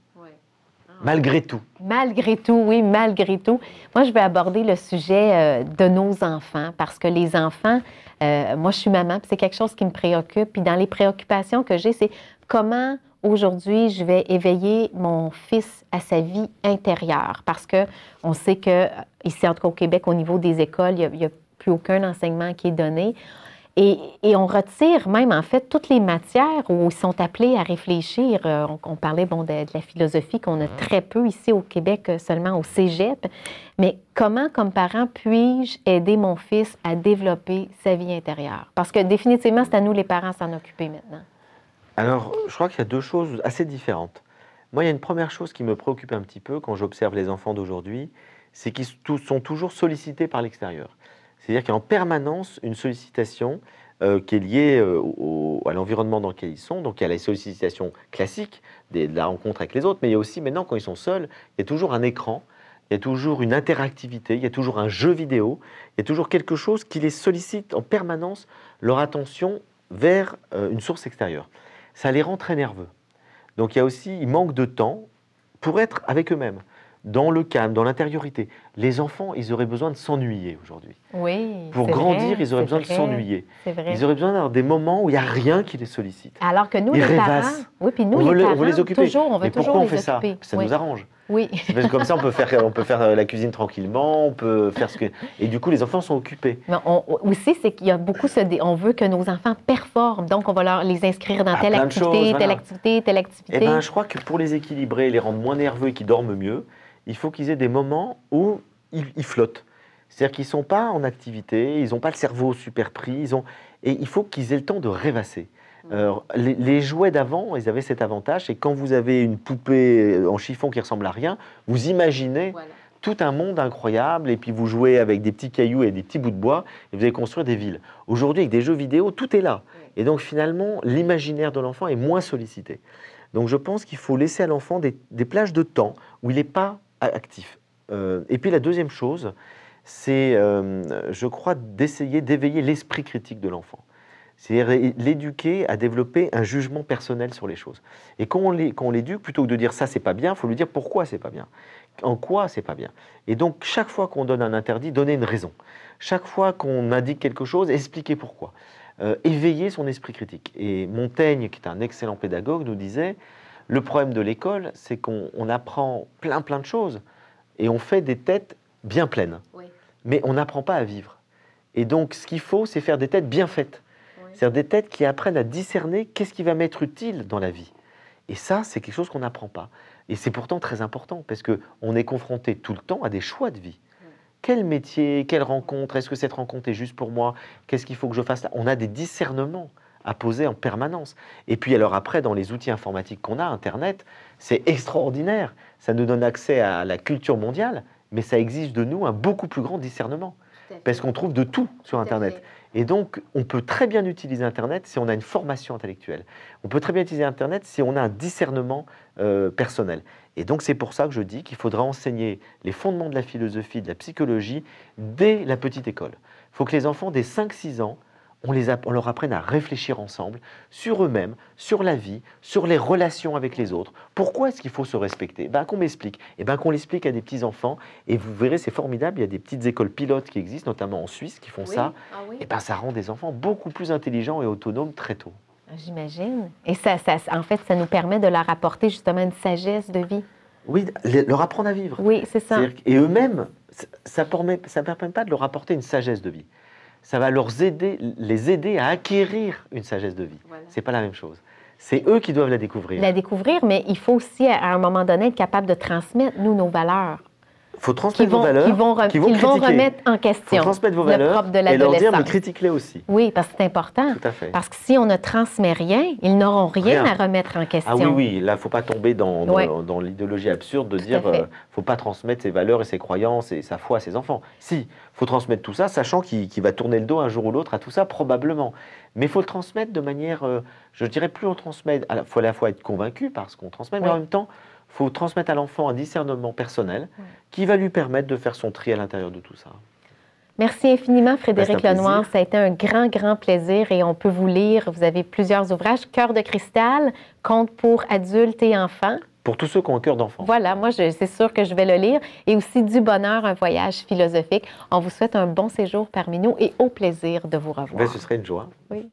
Malgré tout. Malgré tout, oui, malgré tout. Moi, je vais aborder le sujet de nos enfants parce que les enfants, moi, je suis maman, puis c'est quelque chose qui me préoccupe. Puis dans les préoccupations que j'ai, c'est comment aujourd'hui je vais éveiller mon fils à sa vie intérieure parce que on sait que ici, en tout cas au Québec, au niveau des écoles, il n'y a plus aucun enseignement qui est donné. Et on retire même, en fait, toutes les matières où ils sont appelés à réfléchir. On parlait de la philosophie qu'on a très peu ici au Québec, seulement au cégep. Mais comment, comme parent, puis-je aider mon fils à développer sa vie intérieure? Parce que définitivement, c'est à nous, les parents, s'en occuper maintenant. Alors, je crois qu'il y a deux choses assez différentes. Moi, il y a une première chose qui me préoccupe un petit peu quand j'observe les enfants d'aujourd'hui, c'est qu'ils sont toujours sollicités par l'extérieur. C'est-à-dire qu'il y a en permanence une sollicitation qui est liée à l'environnement dans lequel ils sont. Donc il y a la sollicitation classique de la rencontre avec les autres, mais il y a aussi maintenant, quand ils sont seuls, il y a toujours un écran, il y a toujours une interactivité, il y a toujours un jeu vidéo, il y a toujours quelque chose qui les sollicite en permanence leur attention vers une source extérieure. Ça les rend très nerveux. Donc il manque de temps pour être avec eux-mêmes, dans le calme, dans l'intériorité. Les enfants, ils auraient besoin de s'ennuyer aujourd'hui. Oui, pour grandir, ils auraient besoin de s'ennuyer. Ils auraient besoin d'avoir des moments où il n'y a rien qui les sollicite. Alors que nous, les parents, oui, puis nous, on les parents, veut les occuper. toujours, on veut mais toujours pourquoi on les fait occuper. Ça nous arrange. Oui. Parce que comme ça, on peut faire la cuisine tranquillement, on peut faire ce que... Et du coup, les enfants sont occupés. Mais aussi, c'est qu'il y a beaucoup on veut que nos enfants performent, donc on va les inscrire dans telle activité, telle activité, telle activité. Eh bien, je crois que pour les équilibrer, les rendre moins nerveux et qu'ils dorment mieux, il faut qu'ils aient des moments où ils flottent. C'est-à-dire qu'ils ne sont pas en activité, ils n'ont pas le cerveau super pris, et il faut qu'ils aient le temps de rêvasser. Les jouets d'avant, ils avaient cet avantage, c'est quand vous avez une poupée en chiffon qui ressemble à rien, vous imaginez tout un monde incroyable, et puis vous jouez avec des petits cailloux et des petits bouts de bois, et vous allez construire des villes. Aujourd'hui, avec des jeux vidéo, tout est là. Et donc finalement, l'imaginaire de l'enfant est moins sollicité. Donc je pense qu'il faut laisser à l'enfant des plages de temps où il n'est pas actif. Et puis la deuxième chose, c'est, je crois, d'essayer d'éveiller l'esprit critique de l'enfant. C'est-à-dire l'éduquer à développer un jugement personnel sur les choses. Et quand on l'éduque, plutôt que de dire ça c'est pas bien, il faut lui dire pourquoi c'est pas bien, en quoi c'est pas bien. Et donc chaque fois qu'on donne un interdit, donner une raison. Chaque fois qu'on indique quelque chose, expliquer pourquoi. Éveiller son esprit critique. Et Montaigne, qui est un excellent pédagogue, nous disait le problème de l'école, c'est qu'on apprend plein de choses et on fait des têtes bien pleines. Oui. Mais on n'apprend pas à vivre. Et donc ce qu'il faut, c'est faire des têtes bien faites. C'est-à-dire des têtes qui apprennent à discerner qu'est-ce qui va m'être utile dans la vie. Et ça, c'est quelque chose qu'on n'apprend pas. Et c'est pourtant très important, parce qu'on est confronté tout le temps à des choix de vie. Quel métier, quelle rencontre, est-ce que cette rencontre est juste pour moi? Qu'est-ce qu'il faut que je fasse? On a des discernements à poser en permanence. Et puis alors après, dans les outils informatiques qu'on a, Internet, c'est extraordinaire. Ça nous donne accès à la culture mondiale, mais ça exige de nous un beaucoup plus grand discernement. Parce qu'on trouve de tout sur Internet. Et donc, on peut très bien utiliser Internet si on a une formation intellectuelle. On peut très bien utiliser Internet si on a un discernement personnel. Et donc, c'est pour ça que je dis qu'il faudra enseigner les fondements de la philosophie, de la psychologie, dès la petite école. Il faut que les enfants, dès 5-6 ans, on leur apprenne à réfléchir ensemble sur eux-mêmes, sur la vie, sur les relations avec les autres. Pourquoi est-ce qu'il faut se respecter? Qu'on m'explique. Qu'on l'explique à des petits-enfants. Et vous verrez, c'est formidable. Il y a des petites écoles pilotes qui existent, notamment en Suisse, qui font ça. Ah oui. Ça rend des enfants beaucoup plus intelligents et autonomes très tôt. J'imagine. Et en fait, ça nous permet de leur apporter justement une sagesse de vie. Oui, leur apprendre à vivre. Oui, c'est ça. Et eux-mêmes, ça ne permet pas de leur apporter une sagesse de vie. Ça va les aider à acquérir une sagesse de vie. Voilà. Ce n'est pas la même chose. C'est eux qui doivent la découvrir. La découvrir, mais il faut aussi, à un moment donné, être capable de transmettre, nous, nos valeurs. Il faut transmettre vos valeurs, qu'ils vont remettre en question. Il faut transmettre vos valeurs et leur dire, mais critique-les aussi. Oui, parce que c'est important. Tout à fait. Parce que si on ne transmet rien, ils n'auront rien à remettre en question. Ah oui, là, il ne faut pas tomber dans l'idéologie absurde de dire qu'il ne faut pas transmettre ses valeurs et ses croyances et sa foi à ses enfants. Si, il faut transmettre tout ça, sachant qu'il va tourner le dos un jour ou l'autre à tout ça, probablement. Mais il faut le transmettre de manière, je dirais, plus on transmet, il faut à la fois être convaincu par ce qu'on transmet, mais en même temps, il faut transmettre à l'enfant un discernement personnel qui va lui permettre de faire son tri à l'intérieur de tout ça. Merci infiniment, Frédéric C'est un Lenoir. plaisir. Ça a été un grand, grand plaisir et on peut vous lire. Vous avez plusieurs ouvrages. Cœur de cristal, contes pour adultes et enfants. Pour tous ceux qui ont un cœur d'enfant. Voilà, moi, c'est sûr que je vais le lire. Et aussi Du bonheur, un voyage philosophique. On vous souhaite un bon séjour parmi nous et au plaisir de vous revoir. Ce serait une joie. Oui.